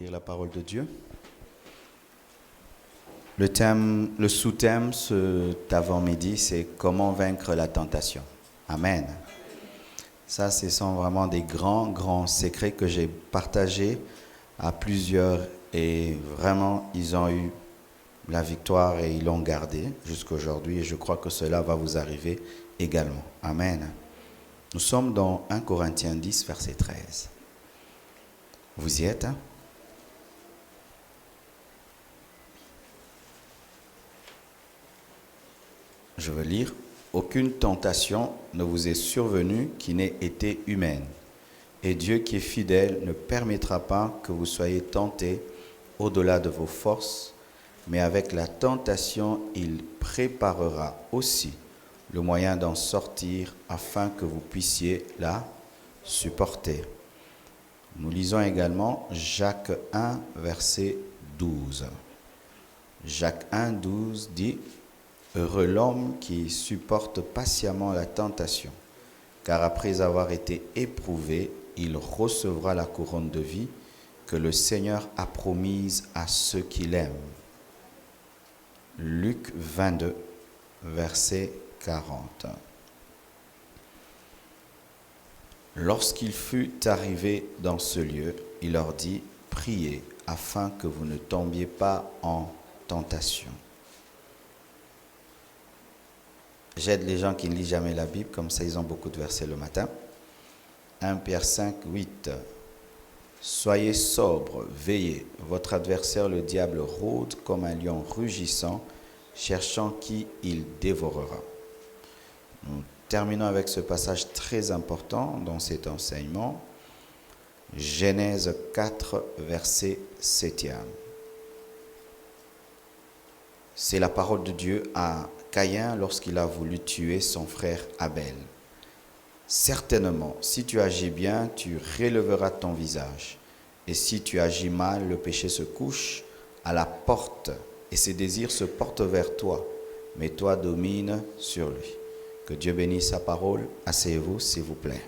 Lire la parole de Dieu. Le sous-thème cet avant-midi, c'est comment vaincre la tentation. Amen. Ça, ce sont vraiment des grands secrets que j'ai partagés à plusieurs et vraiment, ils ont eu la victoire et ils l'ont gardé jusqu'à aujourd'hui et je crois que cela va vous arriver également. Amen. Nous sommes dans 1 Corinthiens 10, verset 13. Vous y êtes, hein? Je veux lire. Aucune tentation ne vous est survenue qui n'ait été humaine. Et Dieu qui est fidèle ne permettra pas que vous soyez tentés au-delà de vos forces, mais avec la tentation, il préparera aussi le moyen d'en sortir afin que vous puissiez la supporter. Nous lisons également Jacques 1, verset 12. Jacques 1, 12 dit « Heureux l'homme qui supporte patiemment la tentation, car après avoir été éprouvé, il recevra la couronne de vie que le Seigneur a promise à ceux qui l'aiment. » Luc 22, verset 40. Lorsqu'il fut arrivé dans ce lieu, il leur dit « Priez afin que vous ne tombiez pas en tentation. » J'aide les gens qui ne lisent jamais la Bible, comme ça ils ont beaucoup de versets le matin. 1 Pierre 5, 8. Soyez sobres, veillez. Votre adversaire, le diable, rôde comme un lion rugissant, cherchant qui il dévorera. Nous terminons avec ce passage très important dans cet enseignement. Genèse 4, verset 7. C'est la parole de Dieu à Caïn lorsqu'il a voulu tuer son frère Abel. Certainement, si tu agis bien, tu relèveras ton visage. Et si tu agis mal, le péché se couche à la porte et ses désirs se portent vers toi. Mais toi domine sur lui. Que Dieu bénisse sa parole. Asseyez-vous, s'il vous plaît.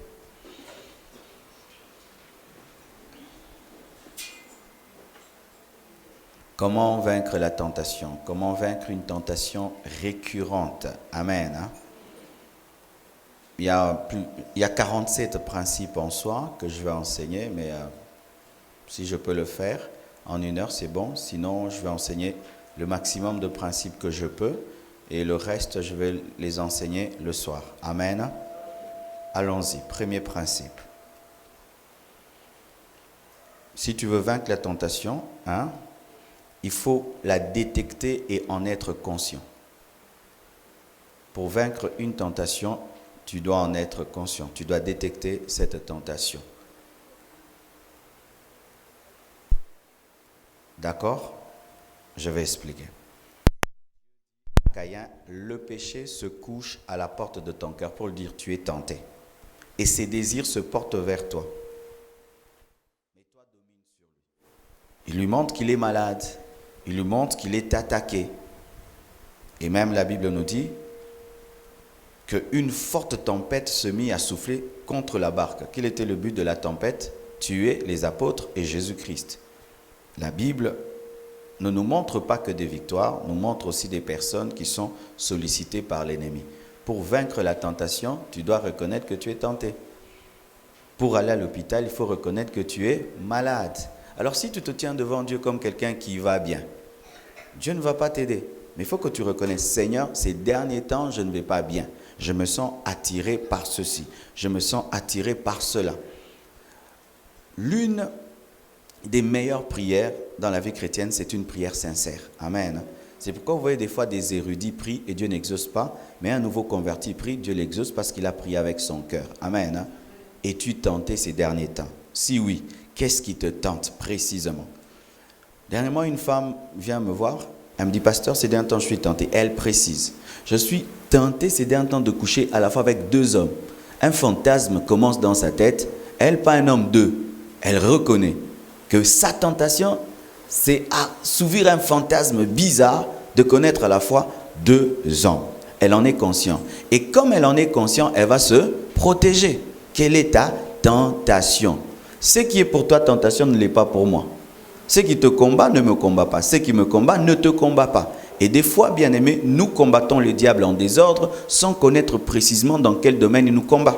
Comment vaincre la tentation? Comment vaincre une tentation récurrente? Amen. Hein? Il y a 47 principes en soi que je vais enseigner, mais si je peux le faire en 1 heure, c'est bon. Sinon, je vais enseigner le maximum de principes que je peux et le reste, je vais les enseigner le soir. Amen. Allons-y. Premier principe. Si tu veux vaincre la tentation, il faut la détecter et en être conscient. Pour vaincre une tentation, tu dois en être conscient. Tu dois détecter cette tentation. D'accord? Je vais expliquer. Caïn, le péché se couche à la porte de ton cœur pour le dire tu es tenté. Et ses désirs se portent vers toi. Mais toi domine sur lui. Il lui montre qu'il est malade. Il lui montre qu'il est attaqué. Et même la Bible nous dit qu'une forte tempête se mit à souffler contre la barque. Quel était le but de la tempête? Tuer les apôtres et Jésus-Christ. La Bible ne nous montre pas que des victoires, nous montre aussi des personnes qui sont sollicitées par l'ennemi. Pour vaincre la tentation, tu dois reconnaître que tu es tenté. Pour aller à l'hôpital, il faut reconnaître que tu es malade. Alors si tu te tiens devant Dieu comme quelqu'un qui va bien, Dieu ne va pas t'aider. Mais il faut que tu reconnaisses, Seigneur, ces derniers temps, je ne vais pas bien. Je me sens attiré par ceci. Je me sens attiré par cela. L'une des meilleures prières dans la vie chrétienne, c'est une prière sincère. Amen. C'est pourquoi vous voyez des fois des érudits prient et Dieu n'exauce pas. Mais un nouveau converti prie, Dieu l'exauce parce qu'il a prié avec son cœur. Amen. Es-tu tenté ces derniers temps? Si oui, qu'est-ce qui te tente précisément? Dernièrement, une femme vient me voir. Elle me dit, pasteur, ces derniers temps, je suis tenté. Elle précise, je suis tenté ces derniers temps de coucher à la fois avec 2 hommes. Un fantasme commence dans sa tête. Elle, pas un homme, 2. Elle reconnaît que sa tentation, c'est assouvir un fantasme bizarre de connaître à la fois 2 hommes. Elle en est consciente. Et comme elle en est consciente, elle va se protéger. Quelle est ta tentation? Ce qui est pour toi tentation ne l'est pas pour moi. Ceux qui te combattent ne me combattent pas. Ceux qui me combattent ne te combattent pas. Et des fois, bien aimés, nous combattons le diable en désordre sans connaître précisément dans quel domaine il nous combat.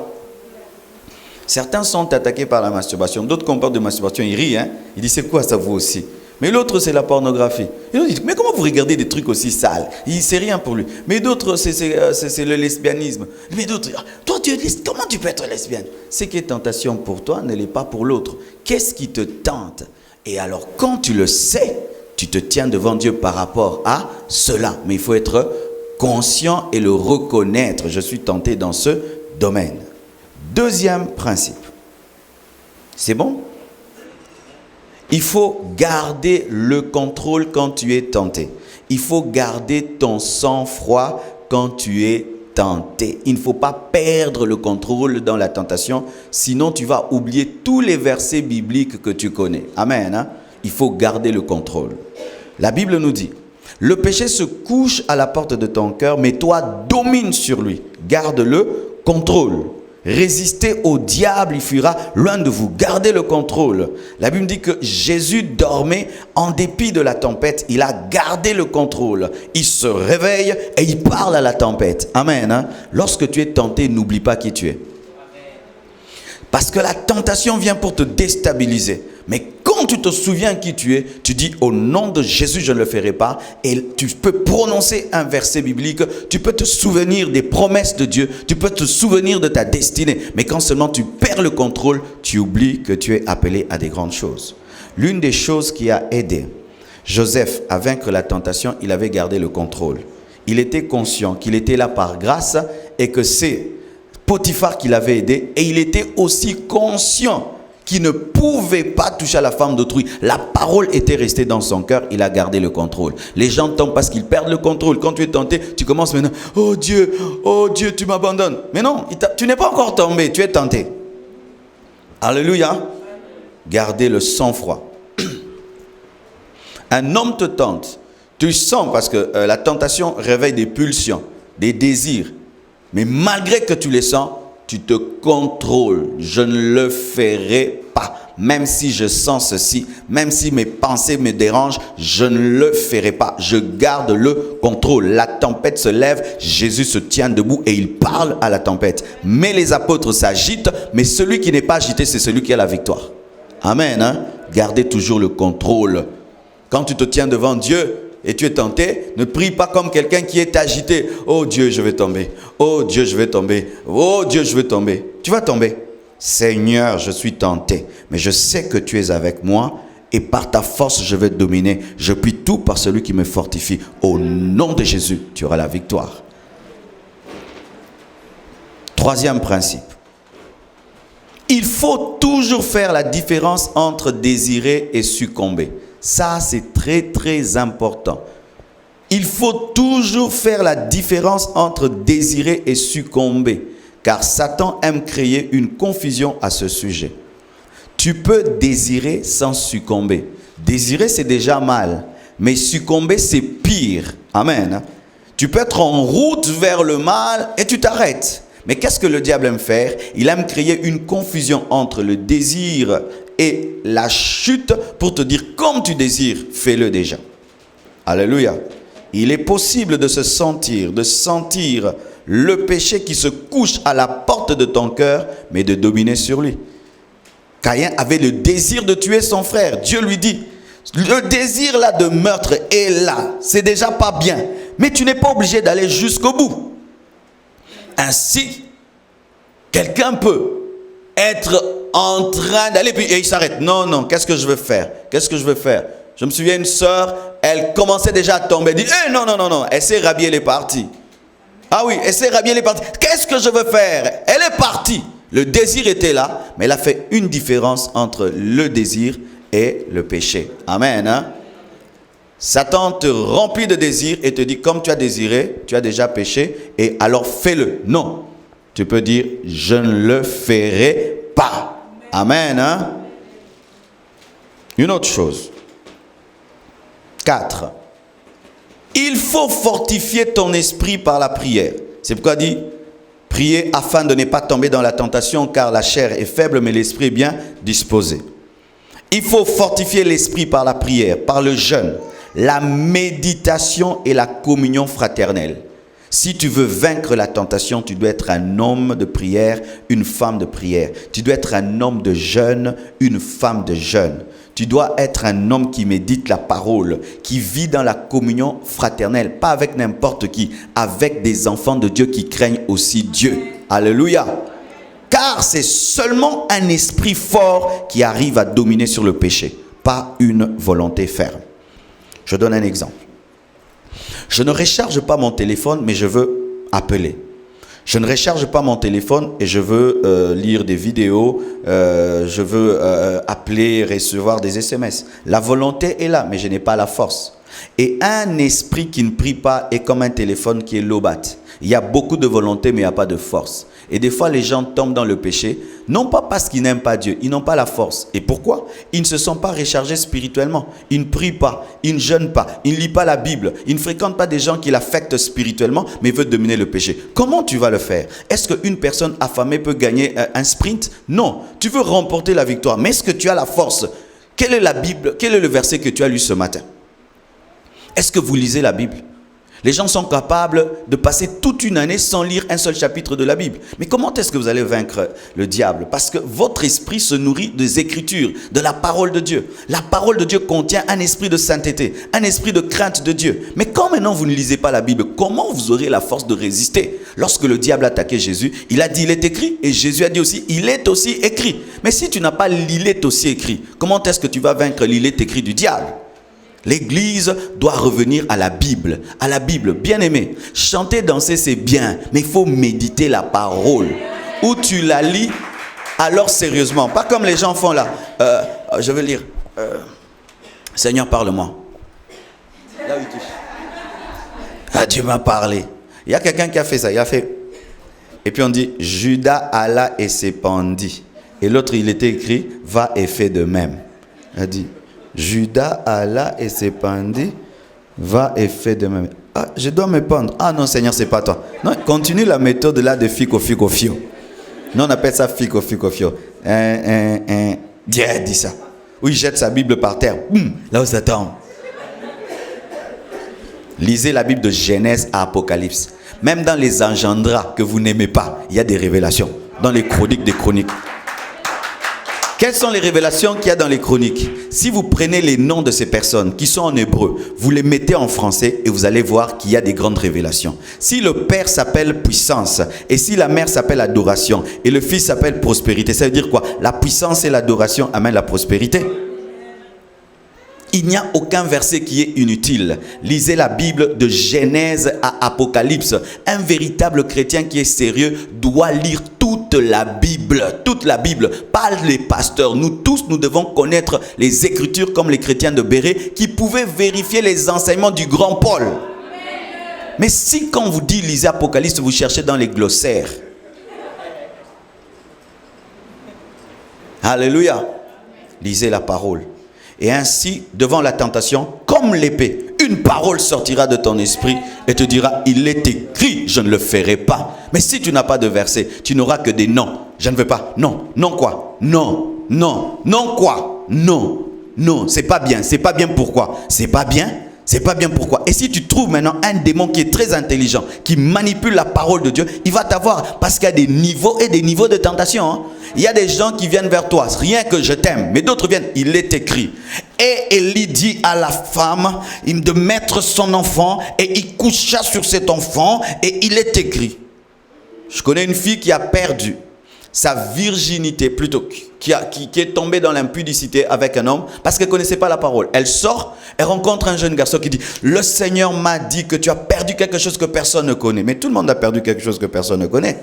Certains sont attaqués par la masturbation. D'autres qu'on parle de masturbation, ils rient. Ils disent, c'est quoi ça vous aussi? Mais l'autre, c'est la pornographie. Et l'autre dit, mais comment vous regardez des trucs aussi sales? C'est rien pour lui. Mais d'autres, c'est le lesbianisme. Mais d'autres, toi, comment tu peux être lesbienne? Ce qui est tentation pour toi ne l'est pas pour l'autre. Qu'est-ce qui te tente? Et alors, quand tu le sais, tu te tiens devant Dieu par rapport à cela. Mais il faut être conscient et le reconnaître. Je suis tenté dans ce domaine. Deuxième principe. C'est bon? Il faut garder le contrôle quand tu es tenté. Il faut garder ton sang-froid quand tu es tenté. Il ne faut pas perdre le contrôle dans la tentation, sinon tu vas oublier tous les versets bibliques que tu connais. Amen. Il faut garder le contrôle. La Bible nous dit, le péché se couche à la porte de ton cœur, mais toi domine sur lui. Garde le contrôle. Résistez au diable, il fuira loin de vous. Gardez le contrôle. La Bible dit que Jésus dormait en dépit de la tempête. Il a gardé le contrôle. Il se réveille et il parle à la tempête. Amen. Lorsque tu es tenté, n'oublie pas qui tu es. Parce que la tentation vient pour te déstabiliser. Mais quand tu te souviens qui tu es, tu dis au nom de Jésus, je ne le ferai pas. Et tu peux prononcer un verset biblique. Tu peux te souvenir des promesses de Dieu. Tu peux te souvenir de ta destinée. Mais quand seulement tu perds le contrôle, tu oublies que tu es appelé à des grandes choses. L'une des choses qui a aidé Joseph à vaincre la tentation, il avait gardé le contrôle. Il était conscient qu'il était là par grâce et que c'est Potiphar qui l'avait aidé. Et il était aussi conscient qui ne pouvait pas toucher à la femme d'autrui. La parole était restée dans son cœur, il a gardé le contrôle. Les gens tombent parce qu'ils perdent le contrôle. Quand tu es tenté, tu commences maintenant, oh Dieu, tu m'abandonnes. Mais non, tu n'es pas encore tombé, tu es tenté. Alléluia. Gardez le sang-froid. Un homme te tente, tu sens parce que la tentation réveille des pulsions, des désirs. Mais malgré que tu les sens, tu te contrôles. Je ne le ferai pas. Même si je sens ceci, même si mes pensées me dérangent, je ne le ferai pas. Je garde le contrôle. La tempête se lève, Jésus se tient debout et il parle à la tempête. Mais les apôtres s'agitent, mais celui qui n'est pas agité, c'est celui qui a la victoire. Amen. Gardez toujours le contrôle. Quand tu te tiens devant Dieu, et tu es tenté, ne prie pas comme quelqu'un qui est agité. Oh Dieu, je vais tomber. Oh Dieu, je vais tomber. Oh Dieu, je vais tomber. Tu vas tomber. Seigneur, je suis tenté, mais je sais que tu es avec moi et par ta force, je vais te dominer. Je puis tout par celui qui me fortifie. Au nom de Jésus, tu auras la victoire. Troisième principe. Il faut toujours faire la différence entre désirer et succomber. Ça, c'est très, très important. Il faut toujours faire la différence entre désirer et succomber. Car Satan aime créer une confusion à ce sujet. Tu peux désirer sans succomber. Désirer, c'est déjà mal. Mais succomber, c'est pire. Amen. Tu peux être en route vers le mal et tu t'arrêtes. Mais qu'est-ce que le diable aime faire? Il aime créer une confusion entre le désir et la chute pour te dire, comme tu désires, fais-le déjà. Alléluia. Il est possible de sentir le péché qui se couche à la porte de ton cœur, mais de dominer sur lui. Caïn avait le désir de tuer son frère. Dieu lui dit, le désir là de meurtre est là. C'est déjà pas bien. Mais tu n'es pas obligé d'aller jusqu'au bout. Ainsi, quelqu'un peut être en train d'aller, et il s'arrête. Non, qu'est-ce que je veux faire? Je me souviens une sœur, elle commençait déjà à tomber. Elle dit, non, elle s'est rhabillée, elle est partie. Ah oui, elle s'est rhabillée, elle est partie. Qu'est-ce que je veux faire? Elle est partie. Le désir était là, mais elle a fait une différence entre le désir et le péché. Amen. Satan te remplit de désir et te dit, comme tu as désiré, tu as déjà péché, et alors fais-le. Non. Tu peux dire, je ne le ferai pas. Amen. Une autre chose. 4. Il faut fortifier ton esprit par la prière. C'est pourquoi il dit, priez afin de ne pas tomber dans la tentation, car la chair est faible, mais l'esprit est bien disposé. Il faut fortifier l'esprit par la prière, par le jeûne, la méditation et la communion fraternelle. Si tu veux vaincre la tentation, tu dois être un homme de prière, une femme de prière. Tu dois être un homme de jeûne, une femme de jeûne. Tu dois être un homme qui médite la parole, qui vit dans la communion fraternelle, pas avec n'importe qui, avec des enfants de Dieu qui craignent aussi Dieu. Alléluia. Car c'est seulement un esprit fort qui arrive à dominer sur le péché, pas une volonté ferme. Je donne un exemple. Je ne recharge pas mon téléphone, mais je veux appeler. Je ne recharge pas mon téléphone et je veux lire des vidéos, je veux appeler, recevoir des SMS. La volonté est là, mais je n'ai pas la force. Et un esprit qui ne prie pas est comme un téléphone qui est lobat. Il y a beaucoup de volonté, mais il n'y a pas de force. Et des fois, les gens tombent dans le péché, non pas parce qu'ils n'aiment pas Dieu, ils n'ont pas la force. Et pourquoi? Ils ne se sont pas rechargés spirituellement. Ils ne prient pas, ils ne jeûnent pas, ils ne lisent pas la Bible, ils ne fréquentent pas des gens qui l'affectent spirituellement, mais veulent dominer le péché. Comment tu vas le faire? Est-ce qu'une personne affamée peut gagner un sprint? Non. Tu veux remporter la victoire, mais est-ce que tu as la force? Quelle est la Bible? Quel est le verset que tu as lu ce matin? Est-ce que vous lisez la Bible? Les gens sont capables de passer toute une année sans lire un seul chapitre de la Bible. Mais comment est-ce que vous allez vaincre le diable? Parce que votre esprit se nourrit des Écritures, de la parole de Dieu. La parole de Dieu contient un esprit de sainteté, un esprit de crainte de Dieu. Mais quand maintenant vous ne lisez pas la Bible, comment vous aurez la force de résister? Lorsque le diable a attaqué Jésus, il a dit il est écrit, et Jésus a dit aussi il est aussi écrit. Mais si tu n'as pas l'il est aussi écrit, comment est-ce que tu vas vaincre l'il est écrit du diable? L'église doit revenir à la Bible. À la Bible, bien aimé. Chanter, danser, c'est bien. Mais il faut méditer la parole. Où tu la lis, alors sérieusement. Pas comme les gens font là. Je vais lire. Seigneur, parle-moi. Là où il touche. Ah, Dieu m'a parlé. Il y a quelqu'un qui a fait ça. Il a fait. Et puis on dit, Judas alla et s'est pendu. Et l'autre, il était écrit, va et fait de même. Il a dit. Judas alla et s'est pendu, va et fait de même. Ah, je dois me pendre. Ah non, Seigneur, c'est pas toi. Non, continue la méthode là de fico fio. Non, on appelle ça fico fio. Dieu dit ça. Oui, il jette sa Bible par terre. Là où ça tombe. Lisez la Bible de Genèse à Apocalypse. Même dans les engendras que vous n'aimez pas, il y a des révélations. Dans les chroniques des chroniques. Quelles sont les révélations qu'il y a dans les chroniques? Si vous prenez les noms de ces personnes qui sont en hébreu, vous les mettez en français et vous allez voir qu'il y a des grandes révélations. Si le père s'appelle puissance et si la mère s'appelle adoration et le fils s'appelle prospérité, ça veut dire quoi? La puissance et l'adoration amènent la prospérité. Il n'y a aucun verset qui est inutile. Lisez la Bible de Genèse à Apocalypse. Un véritable chrétien qui est sérieux doit lire toute la Bible. Toute la Bible. Pas les pasteurs. Nous tous, nous devons connaître les Écritures comme les chrétiens de Béret qui pouvaient vérifier les enseignements du grand Paul. Mais si quand vous dit lisez Apocalypse, vous cherchez dans les glossaires. Alléluia. Lisez la parole. Et ainsi, devant la tentation, comme l'épée, une parole sortira de ton esprit et te dira, il est écrit, je ne le ferai pas. Mais si tu n'as pas de verset, tu n'auras que des non. Je ne veux pas. Non. Non quoi? Non. Non. Non quoi? Non. Non. C'est pas bien. C'est pas bien pourquoi? C'est pas bien. C'est pas bien pourquoi. Et si tu trouves maintenant un démon qui est très intelligent, qui manipule la parole de Dieu, il va t'avoir. Parce qu'il y a des niveaux et des niveaux de tentation. Hein. Il y a des gens qui viennent vers toi, rien que je t'aime. Mais d'autres viennent, il est écrit. Et Élie dit à la femme de mettre son enfant et il coucha sur cet enfant et il est écrit. Je connais une fille qui a perdu sa virginité, plutôt qui est tombée dans l'impudicité avec un homme parce qu'elle ne connaissait pas la parole. Elle sort, elle rencontre un jeune garçon qui dit « Le Seigneur m'a dit que tu as perdu quelque chose que personne ne connaît. » Mais tout le monde a perdu quelque chose que personne ne connaît.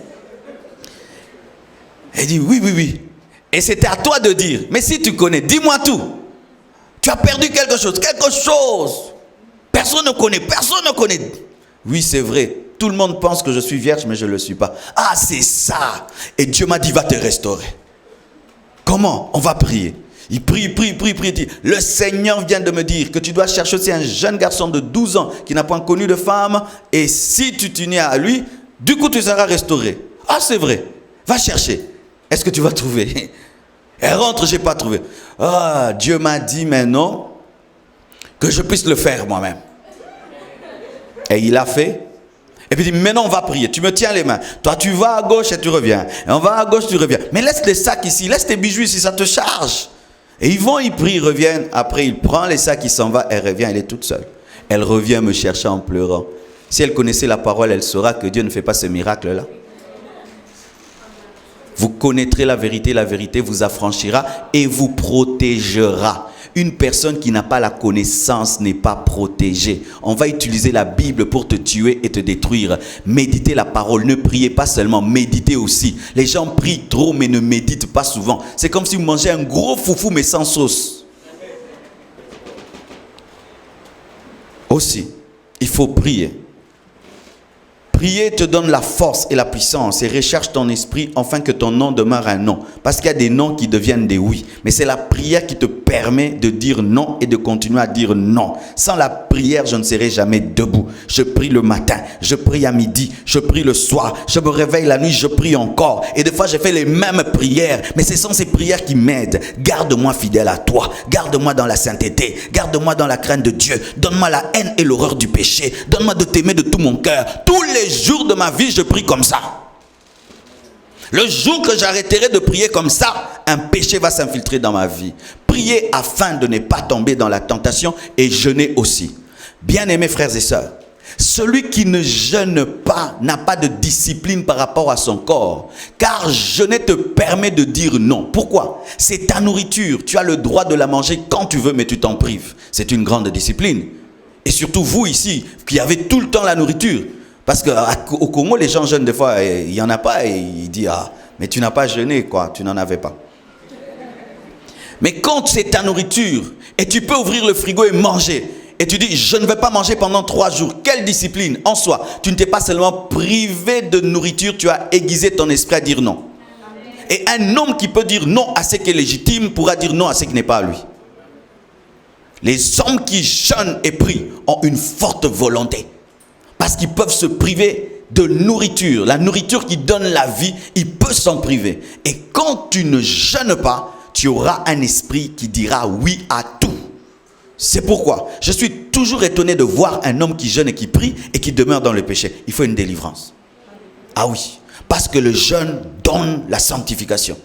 Elle dit « Oui, oui, oui. » Et c'était à toi de dire « Mais si tu connais, dis-moi tout. Tu as perdu quelque chose, quelque chose. Personne ne connaît, personne ne connaît. » Oui, c'est vrai. Tout le monde pense que je suis vierge, mais je ne le suis pas. Ah, c'est ça. Et Dieu m'a dit, va te restaurer. Comment? On va prier. Il prie, il dit, le Seigneur vient de me dire que tu dois chercher aussi un jeune garçon de 12 ans qui n'a point connu de femme. Et si tu t'unis à lui, du coup, tu seras restauré. Ah, c'est vrai. Va chercher. Est-ce que tu vas trouver? Elle rentre, je n'ai pas trouvé. Ah, Dieu m'a dit maintenant que je puisse le faire moi-même. Et il a fait. Et puis il dit, maintenant on va prier. Tu me tiens les mains. Toi tu vas à gauche et tu reviens. Et on va à gauche, tu reviens. Mais laisse les sacs ici, laisse tes bijoux ici, ça te charge. Et ils vont, ils prient, ils reviennent. Après il prend les sacs, il s'en va, elle revient, elle est toute seule. Elle revient me chercher en pleurant. Si elle connaissait la parole, elle saura que Dieu ne fait pas ce miracle-là. Vous connaîtrez la vérité vous affranchira et vous protégera. Une personne qui n'a pas la connaissance n'est pas protégée. On va utiliser la Bible pour te tuer et te détruire. Méditez la parole, ne priez pas seulement, méditez aussi. Les gens prient trop mais ne méditent pas souvent. C'est comme si vous mangez un gros foufou mais sans sauce. Aussi, il faut prier. Prier te donne la force et la puissance et recherche ton esprit afin que ton nom demeure un non. Parce qu'il y a des noms qui deviennent des oui. Mais c'est la prière qui te permet de dire non et de continuer à dire non. Sans la prière, je ne serai jamais debout. Je prie le matin, je prie à midi, je prie le soir, je me réveille la nuit, je prie encore. Et des fois, je fais les mêmes prières. Mais ce sont ces prières qui m'aident. Garde-moi fidèle à toi. Garde-moi dans la sainteté. Garde-moi dans la crainte de Dieu. Donne-moi la haine et l'horreur du péché. Donne-moi de t'aimer de tout mon cœur. Tous les jours de ma vie, je prie comme ça. Le jour que j'arrêterai de prier comme ça, un péché va s'infiltrer dans ma vie. Priez afin de ne pas tomber dans la tentation et jeûner aussi. Bien-aimés frères et sœurs, celui qui ne jeûne pas n'a pas de discipline par rapport à son corps. Car jeûner te permet de dire non. Pourquoi? C'est ta nourriture. Tu as le droit de la manger quand tu veux, mais tu t'en prives. C'est une grande discipline. Et surtout vous ici, qui avez tout le temps la nourriture. Parce qu'au Congo, les gens jeûnent des fois, il n'y en a pas, et il dit, ah, mais tu n'as pas jeûné, quoi, tu n'en avais pas. Mais quand c'est ta nourriture, et tu peux ouvrir le frigo et manger, et tu dis, je ne vais pas manger pendant 3 jours, quelle discipline en soi. Tu ne t'es pas seulement privé de nourriture, tu as aiguisé ton esprit à dire non. Et un homme qui peut dire non à ce qui est légitime, pourra dire non à ce qui n'est pas à lui. Les hommes qui jeûnent et prient ont une forte volonté. Parce qu'ils peuvent se priver de nourriture. La nourriture qui donne la vie, ils peuvent s'en priver. Et quand tu ne jeûnes pas, tu auras un esprit qui dira oui à tout. C'est pourquoi je suis toujours étonné de voir un homme qui jeûne et qui prie et qui demeure dans le péché. Il faut une délivrance. Ah oui, parce que le jeûne donne la sanctification,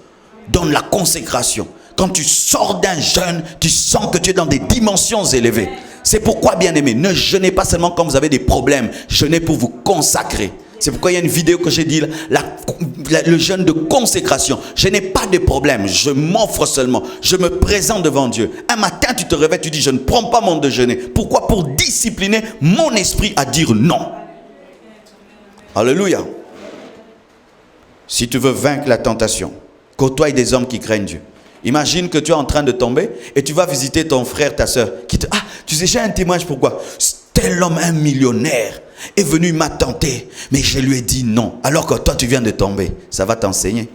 donne la consécration. Quand tu sors d'un jeûne, tu sens que tu es dans des dimensions élevées. C'est pourquoi, bien-aimés, ne jeûnez pas seulement quand vous avez des problèmes. Jeûnez pour vous consacrer. C'est pourquoi il y a une vidéo que j'ai dit, le jeûne de consécration. Je n'ai pas de problème, je m'offre seulement. Je me présente devant Dieu. Un matin, tu te réveilles, tu dis, je ne prends pas mon déjeuner. Pourquoi? Pour discipliner mon esprit à dire non. Alléluia. Si tu veux vaincre la tentation, côtoie des hommes qui craignent Dieu. Imagine que tu es en train de tomber et tu vas visiter ton frère, ta soeur qui te... Ah, tu sais, j'ai un témoignage, pourquoi? Tel homme, un millionnaire, est venu m'a tenté, mais je lui ai dit non. Alors que toi, tu viens de tomber. Ça va t'enseigner.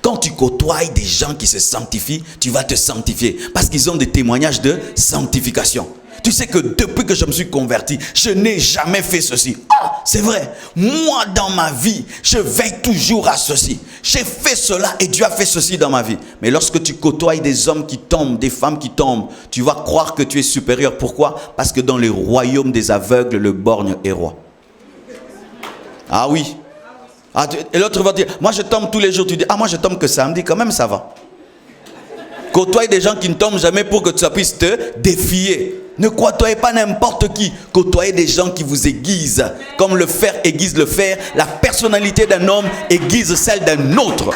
Quand tu côtoies des gens qui se sanctifient, tu vas te sanctifier. Parce qu'ils ont des témoignages de sanctification. Tu sais que depuis que je me suis converti, je n'ai jamais fait ceci. Ah, c'est vrai. Moi, dans ma vie, je veille toujours à ceci. J'ai fait cela et Dieu a fait ceci dans ma vie. Mais lorsque tu côtoies des hommes qui tombent, des femmes qui tombent, tu vas croire que tu es supérieur. Pourquoi? Parce que dans le royaume des aveugles, le borgne est roi. Ah oui. Ah, et l'autre va dire, moi je tombe tous les jours. Tu dis, ah moi je tombe que samedi, quand même ça va. Côtoie des gens qui ne tombent jamais pour que tu puisses te défier. Ne côtoyez pas n'importe qui. Côtoyez des gens qui vous aiguisent. Comme le fer aiguise le fer, la personnalité d'un homme aiguise celle d'un autre.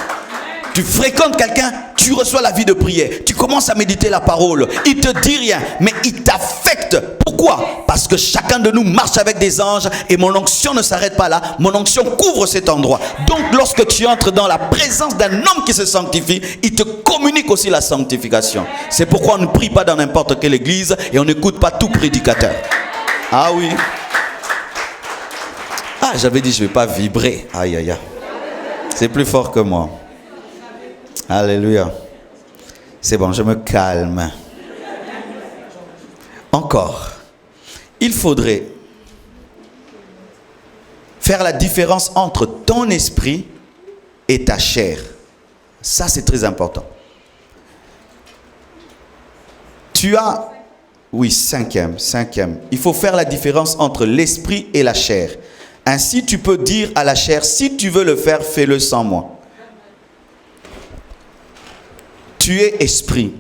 Tu fréquentes quelqu'un, tu reçois la vie de prière. Tu commences à méditer la parole. Il ne te dit rien, mais il t'affecte. Pourquoi? Parce que chacun de nous marche avec des anges et mon onction ne s'arrête pas là. Mon onction couvre cet endroit. Donc lorsque tu entres dans la présence d'un homme qui se sanctifie, il te communique aussi la sanctification. C'est pourquoi on ne prie pas dans n'importe quelle église et on n'écoute pas tout prédicateur. Ah oui. Ah, j'avais dit je ne vais pas vibrer. Aïe aïe aïe. C'est plus fort que moi. Alléluia. C'est bon, je me calme. Encore. Il faudrait faire la différence entre ton esprit et ta chair. Ça, c'est très important. Tu as... Oui, cinquième. Il faut faire la différence entre l'esprit et la chair. Ainsi, tu peux dire à la chair, si tu veux le faire, fais-le sans moi. Tu es esprit,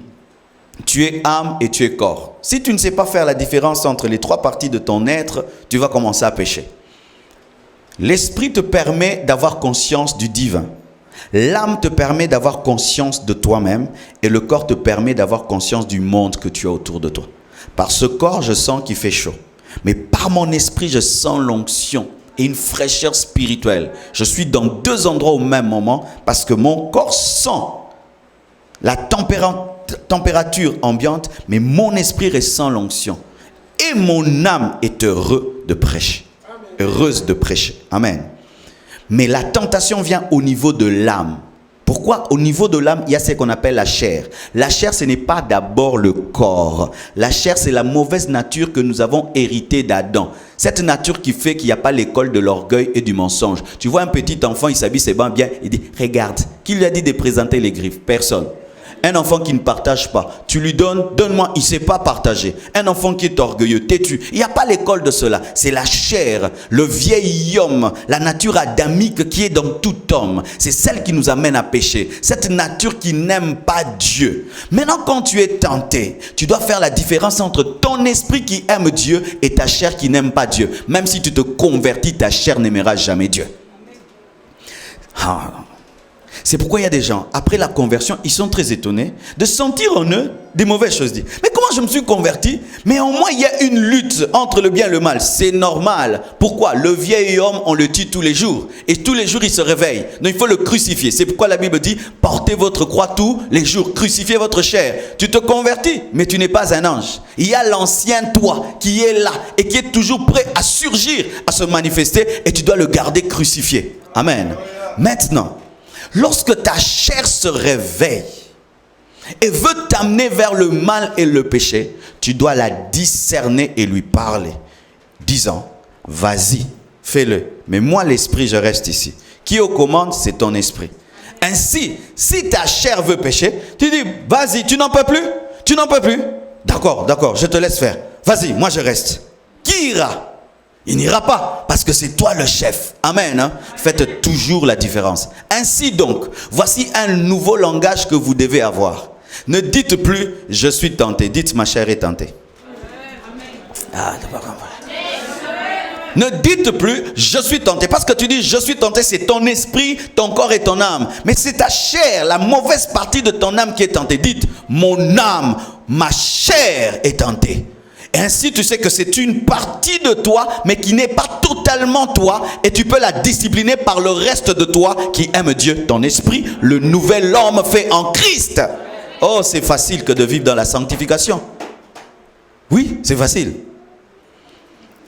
tu es âme et tu es corps. Si tu ne sais pas faire la différence entre les trois parties de ton être, tu vas commencer à pécher. L'esprit te permet d'avoir conscience du divin. L'âme te permet d'avoir conscience de toi-même et le corps te permet d'avoir conscience du monde que tu as autour de toi. Par ce corps, je sens qu'il fait chaud. Mais par mon esprit, je sens l'onction et une fraîcheur spirituelle. Je suis dans deux endroits au même moment parce que mon corps sent la température ambiante, mais mon esprit ressent l'onction. Et mon âme est heureuse de prêcher. Heureuse de prêcher. Amen. Mais la tentation vient au niveau de l'âme. Pourquoi? Au niveau de l'âme, il y a ce qu'on appelle la chair. La chair, ce n'est pas d'abord le corps. La chair, c'est la mauvaise nature que nous avons héritée d'Adam. Cette nature qui fait qu'il n'y a pas l'école de l'orgueil et du mensonge. Tu vois un petit enfant, il s'habille, c'est bien, il dit, regarde, qui lui a dit de présenter les griffes? Personne. Un enfant qui ne partage pas, tu lui donnes, donne-moi, il ne sait pas partager. Un enfant qui est orgueilleux, têtu. Il n'y a pas l'école de cela. C'est la chair, le vieil homme, la nature adamique qui est dans tout homme. C'est celle qui nous amène à pécher. Cette nature qui n'aime pas Dieu. Maintenant, quand tu es tenté, tu dois faire la différence entre ton esprit qui aime Dieu et ta chair qui n'aime pas Dieu. Même si tu te convertis, ta chair n'aimera jamais Dieu. C'est pourquoi il y a des gens, après la conversion, ils sont très étonnés de sentir en eux des mauvaises choses. Mais comment je me suis converti? Mais au moins, il y a une lutte entre le bien et le mal. C'est normal. Pourquoi? Le vieil homme, on le tue tous les jours. Et tous les jours, il se réveille. Donc, il faut le crucifier. C'est pourquoi la Bible dit, portez votre croix tous les jours. Crucifiez votre chair. Tu te convertis, mais tu n'es pas un ange. Il y a l'ancien toi qui est là et qui est toujours prêt à surgir, à se manifester. Et tu dois le garder crucifié. Amen. Maintenant, lorsque ta chair se réveille et veut t'amener vers le mal et le péché, tu dois la discerner et lui parler, disant, vas-y, fais-le. Mais moi, l'esprit, je reste ici. Qui aux commandes, c'est ton esprit. Ainsi, si ta chair veut pécher, tu dis, vas-y, tu n'en peux plus? Tu n'en peux plus? D'accord, je te laisse faire. Vas-y, moi je reste. Qui ira? Il n'ira pas, parce que c'est toi le chef. Amen. Hein? Faites toujours la différence. Ainsi donc, voici un nouveau langage que vous devez avoir. Ne dites plus, je suis tenté. Dites, ma chair est tentée. Ne dites plus, je suis tenté. Parce que tu dis, je suis tenté, c'est ton esprit, ton corps et ton âme. Mais c'est ta chair, la mauvaise partie de ton âme qui est tentée. Dites, mon âme, ma chair est tentée. Et ainsi, tu sais que c'est une partie de toi, mais qui n'est pas totalement toi. Et tu peux la discipliner par le reste de toi qui aime Dieu, ton esprit, le nouvel homme fait en Christ. Oh, c'est facile que de vivre dans la sanctification. Oui, c'est facile.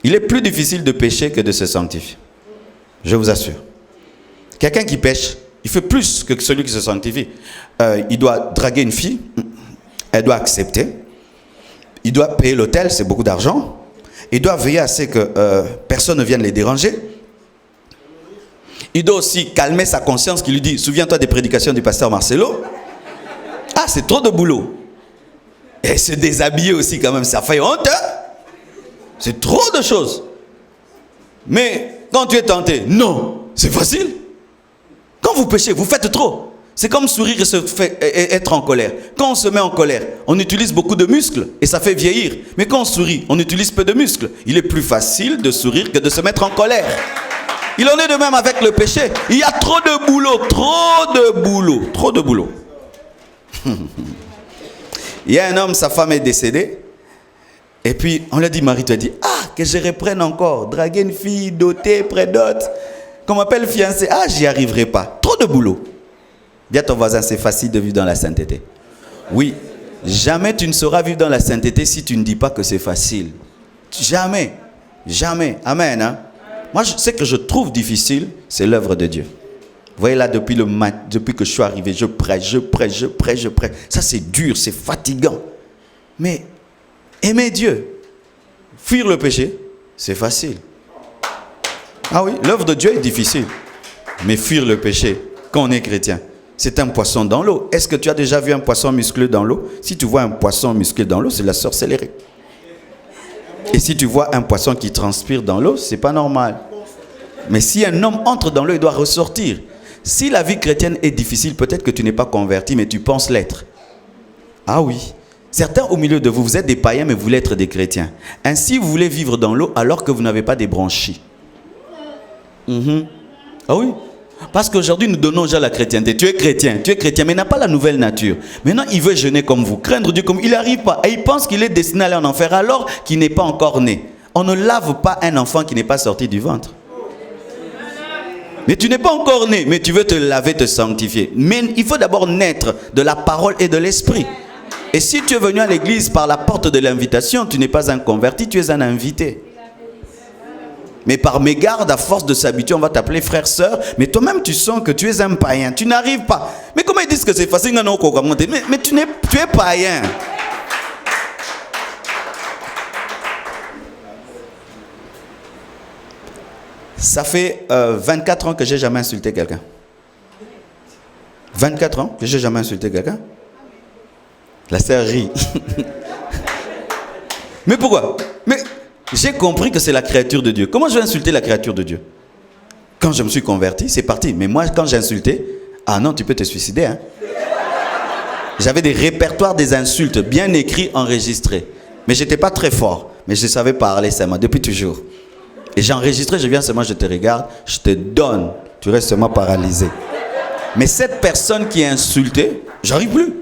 Il est plus difficile de pécher que de se sanctifier. Je vous assure. Quelqu'un qui pêche, il fait plus que celui qui se sanctifie. Il doit draguer une fille, elle doit accepter. Il doit payer l'hôtel, c'est beaucoup d'argent. Il doit veiller à ce que personne ne vienne les déranger. Il doit aussi calmer sa conscience qui lui dit, souviens-toi des prédications du pasteur Marcelo. Ah, c'est trop de boulot. Et se déshabiller aussi quand même, ça fait honte. Hein? C'est trop de choses. Mais quand tu es tenté, non, c'est facile. Quand vous péchez, vous faites trop. C'est comme sourire et être en colère. Quand on se met en colère, on utilise beaucoup de muscles et ça fait vieillir. Mais quand on sourit, on utilise peu de muscles. Il est plus facile de sourire que de se mettre en colère. Il en est de même avec le péché. Il y a trop de boulot, trop de boulot. Il y a un homme, sa femme est décédée. Et puis on lui a dit, Marie, tu as dit, que je reprenne encore, draguer une fille, dotée, près d'autres, qu'on m'appelle fiancée. J'y arriverai pas. Trop de boulot. Dis à ton voisin, c'est facile de vivre dans la sainteté. Oui, jamais tu ne sauras vivre dans la sainteté si tu ne dis pas que c'est facile. Jamais. Amen. Hein? Moi, ce que je trouve difficile, c'est l'œuvre de Dieu. Vous voyez là, depuis que je suis arrivé, je prêche. Ça, c'est dur, c'est fatigant. Mais aimer Dieu, fuir le péché, c'est facile. Ah oui, l'œuvre de Dieu est difficile. Mais fuir le péché, quand on est chrétien, C'est un poisson dans l'eau. Est-ce que tu as déjà vu un poisson musclé dans l'eau? Si tu vois un poisson musclé dans l'eau, c'est la sorcellerie. Et si tu vois un poisson qui transpire dans l'eau, c'est pas normal. Mais si un homme entre dans l'eau, il doit ressortir. Si la vie chrétienne est difficile, peut-être que tu n'es pas converti, mais tu penses l'être. Ah oui. Certains au milieu de vous, vous êtes des païens, mais vous voulez être des chrétiens. Ainsi, vous voulez vivre dans l'eau alors que vous n'avez pas des branchies. Ah oui. Parce qu'aujourd'hui, nous donnons déjà la chrétienté. Tu es chrétien, mais il n'a pas la nouvelle nature. Maintenant, il veut jeûner comme vous, craindre Dieu comme vous. Il n'arrive pas. Et il pense qu'il est destiné à aller en enfer alors qu'il n'est pas encore né. On ne lave pas un enfant qui n'est pas sorti du ventre. Mais tu n'es pas encore né, mais tu veux te laver, te sanctifier. Mais il faut d'abord naître de la parole et de l'esprit. Et si tu es venu à l'église par la porte de l'invitation, tu n'es pas un converti, tu es un invité. Mais par mégarde, à force de s'habituer, on va t'appeler frère, sœur. Mais toi-même, tu sens que tu es un païen. Tu n'arrives pas. Mais comment ils disent que c'est facile? Mais tu es païen. Ça fait 24 ans que j'ai jamais insulté quelqu'un. 24 ans que j'ai jamais insulté quelqu'un. La sœur rit. Mais pourquoi? Mais j'ai compris que c'est la créature de Dieu. Comment je vais insulter la créature de Dieu? Quand je me suis converti, c'est parti. Mais moi, quand j'ai insulté, ah non, tu peux te suicider. Hein? J'avais des répertoires des insultes bien écrits, enregistrés. Mais je n'étais pas très fort. Mais je savais parler seulement, depuis toujours. Et j'ai enregistré, je viens seulement, je te regarde, je te donne. Tu restes seulement paralysé. Mais cette personne qui est insultée, j'arrive plus.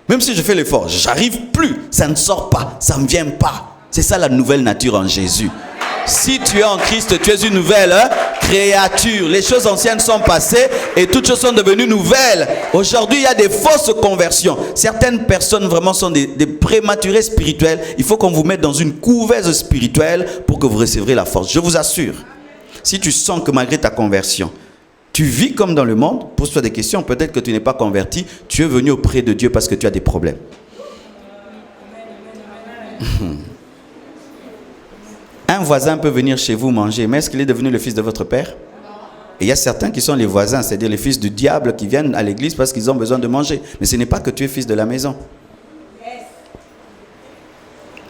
Même si je fais l'effort, j'arrive plus. Ça ne sort pas, ça ne vient pas. C'est ça la nouvelle nature en Jésus. Si tu es en Christ, tu es une nouvelle créature. Les choses anciennes sont passées et toutes choses sont devenues nouvelles. Aujourd'hui, il y a des fausses conversions. Certaines personnes vraiment sont des prématurés spirituels. Il faut qu'on vous mette dans une couveuse spirituelle pour que vous recevrez la force. Je vous assure, si tu sens que malgré ta conversion, tu vis comme dans le monde, pose-toi des questions. Peut-être que tu n'es pas converti. Tu es venu auprès de Dieu parce que tu as des problèmes. Un voisin peut venir chez vous manger, mais est-ce qu'il est devenu le fils de votre père? Et il y a certains qui sont les voisins, c'est-à-dire les fils du diable qui viennent à l'église parce qu'ils ont besoin de manger. Mais ce n'est pas que tu es fils de la maison.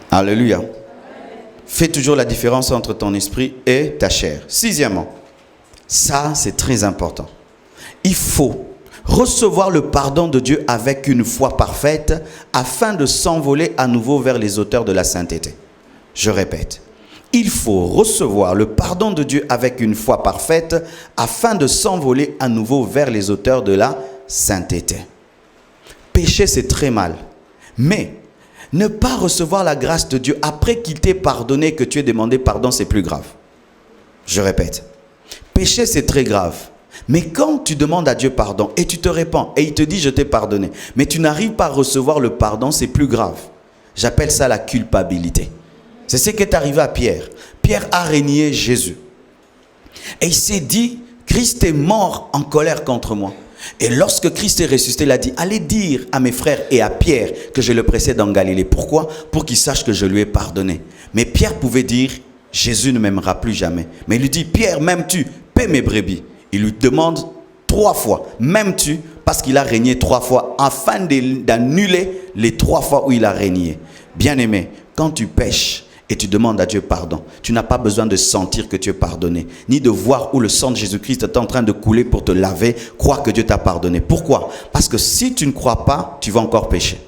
Alléluia. Fais toujours la différence entre ton esprit et ta chair. Sixièmement, ça c'est très important. Il faut recevoir le pardon de Dieu avec une foi parfaite afin de s'envoler à nouveau vers les auteurs de la sainteté. Je répète. Il faut recevoir le pardon de Dieu avec une foi parfaite afin de s'envoler à nouveau vers les auteurs de la sainteté. Pécher, c'est très mal. Mais ne pas recevoir la grâce de Dieu après qu'il t'ait pardonné, que tu aies demandé pardon, c'est plus grave. Je répète. Pécher, c'est très grave. Mais quand tu demandes à Dieu pardon et tu te répands et il te dit je t'ai pardonné, mais tu n'arrives pas à recevoir le pardon, c'est plus grave. J'appelle ça la culpabilité. C'est ce qui est arrivé à Pierre. Pierre a renié Jésus. Et il s'est dit, Christ est mort en colère contre moi. Et lorsque Christ est ressuscité, il a dit, allez dire à mes frères et à Pierre que je le précède en Galilée. Pourquoi? Pour qu'il sache que je lui ai pardonné. Mais Pierre pouvait dire, Jésus ne m'aimera plus jamais. Mais il lui dit, Pierre, m'aimes-tu? Paie mes brebis. Il lui demande 3 fois, m'aimes-tu? Parce qu'il a régné 3 fois, afin d'annuler les 3 fois où il a régné. Bien-aimé, quand tu pêches, et tu demandes à Dieu pardon. Tu n'as pas besoin de sentir que tu es pardonné, ni de voir où le sang de Jésus-Christ est en train de couler pour te laver. Crois que Dieu t'a pardonné. Pourquoi? Parce que si tu ne crois pas, tu vas encore pécher.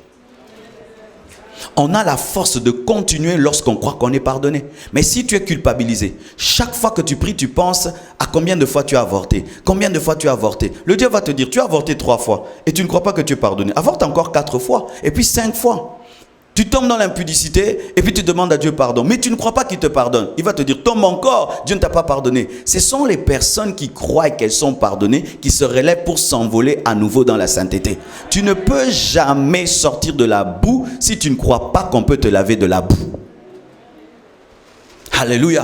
On a la force de continuer lorsqu'on croit qu'on est pardonné. Mais si tu es culpabilisé, chaque fois que tu pries, tu penses à combien de fois tu as avorté. Combien de fois tu as avorté. Le Dieu va te dire, tu as avorté 3 fois et tu ne crois pas que tu es pardonné. Avorte encore 4 fois et puis 5 fois. Tu tombes dans l'impudicité et puis tu demandes à Dieu pardon. Mais tu ne crois pas qu'il te pardonne. Il va te dire, tombe encore, Dieu ne t'a pas pardonné. Ce sont les personnes qui croient qu'elles sont pardonnées qui se relèvent pour s'envoler à nouveau dans la sainteté. Tu ne peux jamais sortir de la boue si tu ne crois pas qu'on peut te laver de la boue. Alléluia.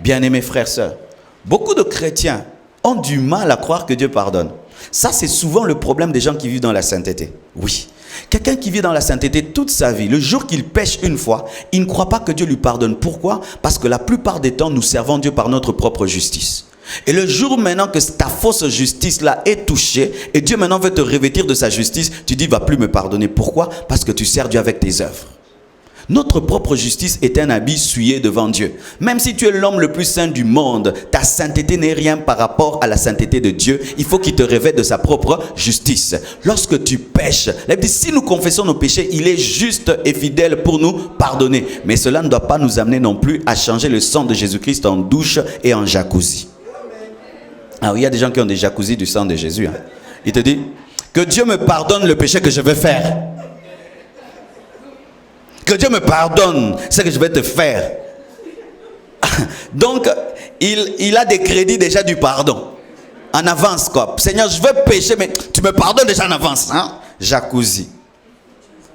Bien-aimés frères, sœurs, beaucoup de chrétiens ont du mal à croire que Dieu pardonne. Ça, c'est souvent le problème des gens qui vivent dans la sainteté. Oui. Quelqu'un qui vit dans la sainteté toute sa vie, le jour qu'il pêche une fois, il ne croit pas que Dieu lui pardonne. Pourquoi? Parce que la plupart des temps, nous servons Dieu par notre propre justice. Et le jour maintenant que ta fausse justice là est touchée et Dieu maintenant veut te revêtir de sa justice, tu dis il ne va plus me pardonner. Pourquoi? Parce que tu sers Dieu avec tes œuvres. Notre propre justice est un habit souillé devant Dieu. Même si tu es l'homme le plus saint du monde, ta sainteté n'est rien par rapport à la sainteté de Dieu. Il faut qu'il te revête de sa propre justice. Lorsque tu pèches, la Bible dit, si nous confessons nos péchés, il est juste et fidèle pour nous pardonner. Mais cela ne doit pas nous amener non plus à changer le sang de Jésus-Christ en douche et en jacuzzi. Alors, il y a des gens qui ont des jacuzzi du sang de Jésus. Il te dit, que Dieu me pardonne le péché que je vais faire. Que Dieu me pardonne ce que je vais te faire. Donc, il a des crédits déjà du pardon. En avance, quoi. Seigneur, je veux pécher, mais tu me pardonnes déjà en avance. Hein? Jacuzzi.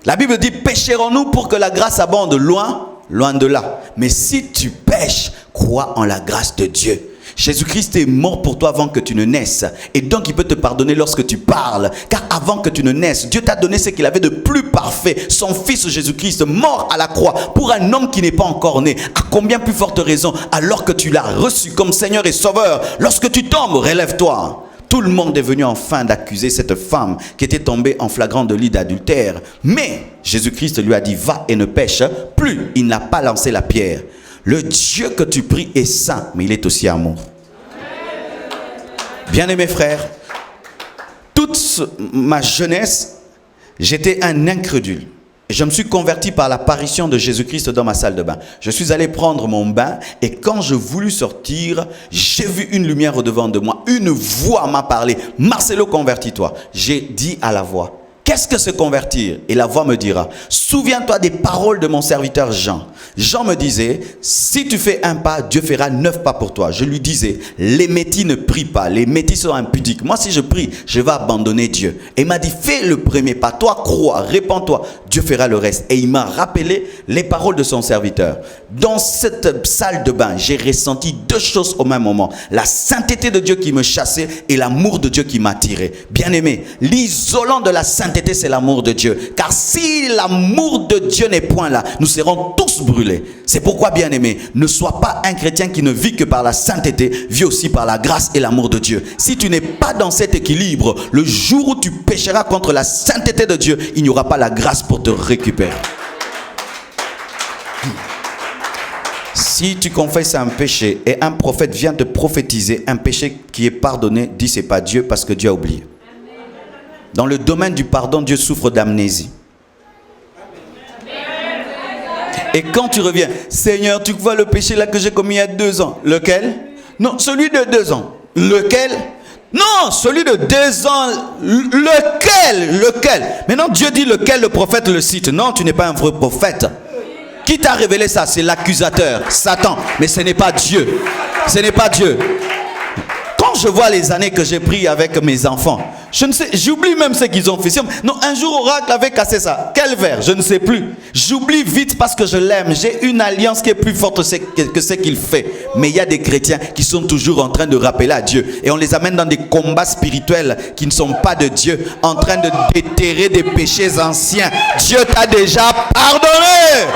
La Bible dit, pécherons-nous pour que la grâce abonde? Loin, loin de là. Mais si tu pèches, crois en la grâce de Dieu. Jésus-Christ est mort pour toi avant que tu ne naisses. Et donc il peut te pardonner lorsque tu parles. Car avant que tu ne naisses, Dieu t'a donné ce qu'il avait de plus parfait. Son fils Jésus-Christ, mort à la croix pour un homme qui n'est pas encore né. À combien plus forte raison, alors que tu l'as reçu comme Seigneur et Sauveur, lorsque tu tombes, relève-toi. Tout le monde est venu enfin d'accuser cette femme qui était tombée en flagrant délit d'adultère. Mais Jésus-Christ lui a dit, va et ne pêche plus. Il n'a pas lancé la pierre. Le Dieu que tu pries est saint, mais il est aussi amour. Bien-aimés frères, toute ma jeunesse, j'étais un incrédule. Et je me suis converti par l'apparition de Jésus-Christ dans ma salle de bain. Je suis allé prendre mon bain et quand je voulus sortir, j'ai vu une lumière au-devant de moi. Une voix m'a parlé. Marcelo, convertis-toi. J'ai dit à la voix, qu'est-ce que se convertir? Et la voix me dira, souviens-toi des paroles de mon serviteur Jean. Jean me disait, si tu fais un pas, Dieu fera 9 pas pour toi. Je lui disais, les métis ne prient pas, les métis sont impudiques. Moi, si je prie, je vais abandonner Dieu. Et il m'a dit, fais le premier pas, toi crois, répands-toi, Dieu fera le reste. Et il m'a rappelé les paroles de son serviteur. Dans cette salle de bain, j'ai ressenti 2 choses au même moment. La sainteté de Dieu qui me chassait et l'amour de Dieu qui m'attirait. Bien aimé, l'isolant de la sainteté, c'est l'amour de Dieu. Car si l'amour de Dieu n'est point là, nous serons tous brûlés. C'est pourquoi, bien aimé, ne sois pas un chrétien qui ne vit que par la sainteté, vis aussi par la grâce et l'amour de Dieu. Si tu n'es pas dans cet équilibre, le jour où tu pécheras contre la sainteté de Dieu, il n'y aura pas la grâce pour te récupérer. Si tu confesses un péché et un prophète vient te prophétiser un péché qui est pardonné, dis c'est pas Dieu parce que Dieu a oublié. Dans le domaine du pardon, Dieu souffre d'amnésie. Et quand tu reviens, Seigneur, tu vois le péché là que j'ai commis il y a 2 ans. Lequel? Non, celui de 2 ans. Lequel? Non, celui de 2 ans. Lequel? Maintenant Dieu dit lequel, le prophète le cite. Non, tu n'es pas un vrai prophète. Qui t'a révélé ça? C'est l'accusateur, Satan. Mais ce n'est pas Dieu. Ce n'est pas Dieu. Quand je vois les années que j'ai pris avec mes enfants, je ne sais, j'oublie même ce qu'ils ont fait. Non, un jour Oracle avait cassé ça. Quel verre? Je ne sais plus. J'oublie vite parce que je l'aime. J'ai une alliance qui est plus forte que ce qu'il fait. Mais il y a des chrétiens qui sont toujours en train de rappeler à Dieu. Et on les amène dans des combats spirituels qui ne sont pas de Dieu, en train de déterrer des péchés anciens. Dieu t'a déjà pardonné.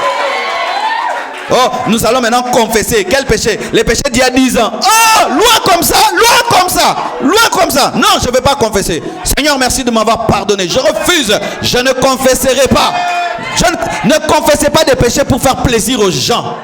Oh, nous allons maintenant confesser. Quel péché? Les péchés d'il y a 10 ans. Oh, loin comme ça, loin comme ça, loin comme ça. Non, je ne vais pas confesser. Seigneur, merci de m'avoir pardonné. Je refuse. Je ne confesserai pas. Ne confessez pas des péchés pour faire plaisir aux gens.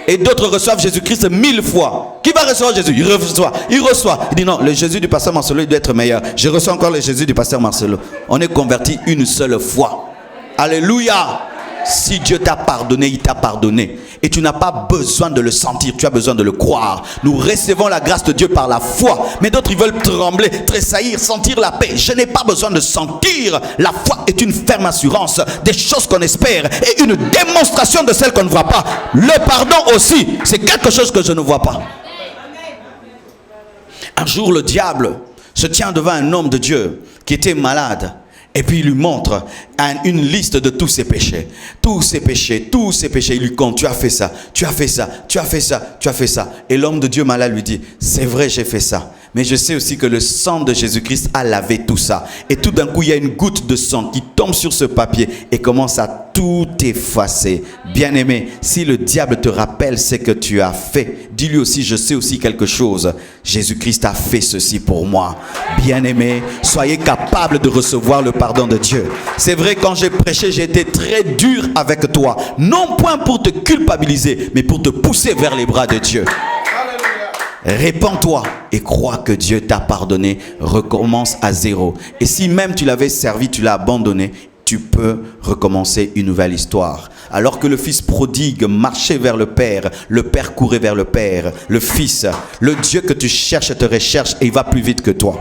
Et d'autres reçoivent Jésus-Christ 1000 fois. Qui va recevoir Jésus? Il reçoit. Il reçoit. Il dit non, le Jésus du pasteur Marcelo, il doit être meilleur. Je reçois encore le Jésus du pasteur Marcelo. On est converti une seule fois. Alléluia. Si Dieu t'a pardonné, il t'a pardonné. Et tu n'as pas besoin de le sentir, tu as besoin de le croire. Nous recevons la grâce de Dieu par la foi. Mais d'autres, ils veulent trembler, tressaillir, sentir la paix. Je n'ai pas besoin de sentir. La foi est une ferme assurance des choses qu'on espère et une démonstration de celles qu'on ne voit pas. Le pardon aussi, c'est quelque chose que je ne vois pas. Un jour, le diable se tient devant un homme de Dieu qui était malade. Et puis il lui montre une liste de tous ses péchés. Tous ses péchés, tous ses péchés. Il lui compte, tu as fait ça, tu as fait ça, tu as fait ça, tu as fait ça. Et l'homme de Dieu malade lui dit, c'est vrai, j'ai fait ça. Mais je sais aussi que le sang de Jésus-Christ a lavé tout ça. Et tout d'un coup, il y a une goutte de sang qui tombe sur ce papier et commence à tout effacer. Bien-aimé, si le diable te rappelle ce que tu as fait, dis-lui aussi, je sais aussi quelque chose. Jésus-Christ a fait ceci pour moi. Bien-aimé, soyez capable de recevoir le pardon de Dieu. C'est vrai, quand j'ai prêché, j'ai été très dur avec toi. Non point pour te culpabiliser, mais pour te pousser vers les bras de Dieu. Répands-toi et crois que Dieu t'a pardonné. Recommence à zéro. Et si même tu l'avais servi, tu l'as abandonné, tu peux recommencer une nouvelle histoire. Alors que le fils prodigue marchait vers le Père courait vers le Père, le Fils, le Dieu que tu cherches te recherche et il va plus vite que toi.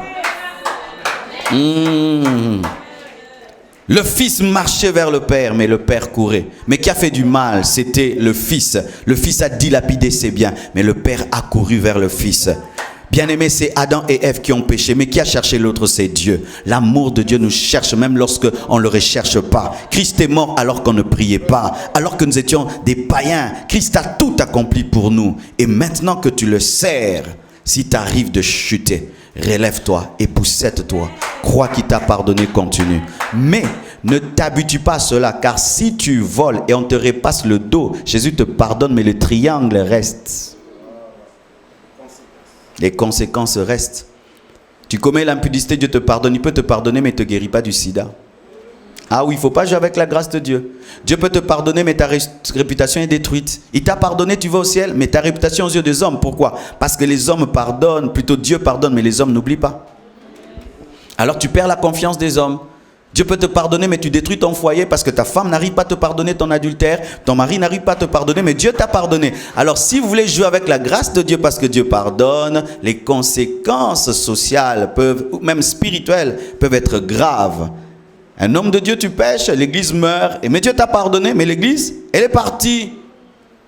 Le Fils marchait vers le Père, mais le Père courait. Mais qui a fait du mal? C'était le Fils. Le Fils a dilapidé ses biens, mais le Père a couru vers le Fils. Bien-aimé, c'est Adam et Ève qui ont péché, mais qui a cherché l'autre? C'est Dieu. L'amour de Dieu nous cherche même lorsque on ne le recherche pas. Christ est mort alors qu'on ne priait pas, alors que nous étions des païens. Christ a tout accompli pour nous. Et maintenant que tu le sers, si tu arrives de chuter, relève-toi et poussette-toi. Crois qu'il t'a pardonné, continue. Mais ne t'habitue pas à cela, car si tu voles et on te repasse le dos, Jésus te pardonne, mais le triangle reste. Les conséquences restent. Tu commets l'impudicité, Dieu te pardonne. Il peut te pardonner, mais il ne te guérit pas du sida. Ah oui, il ne faut pas jouer avec la grâce de Dieu. Dieu peut te pardonner, mais ta réputation est détruite. Il t'a pardonné, tu vas au ciel, mais ta réputation aux yeux des hommes. Pourquoi? Parce que les hommes pardonnent, plutôt Dieu pardonne, mais les hommes n'oublient pas. Alors tu perds la confiance des hommes. Dieu peut te pardonner, mais tu détruis ton foyer parce que ta femme n'arrive pas à te pardonner ton adultère, ton mari n'arrive pas à te pardonner, mais Dieu t'a pardonné. Alors si vous voulez jouer avec la grâce de Dieu parce que Dieu pardonne, les conséquences sociales ou même spirituelles peuvent être graves. Un homme de Dieu, tu pèches, l'église meurt, mais Dieu t'a pardonné, mais l'église, elle est partie.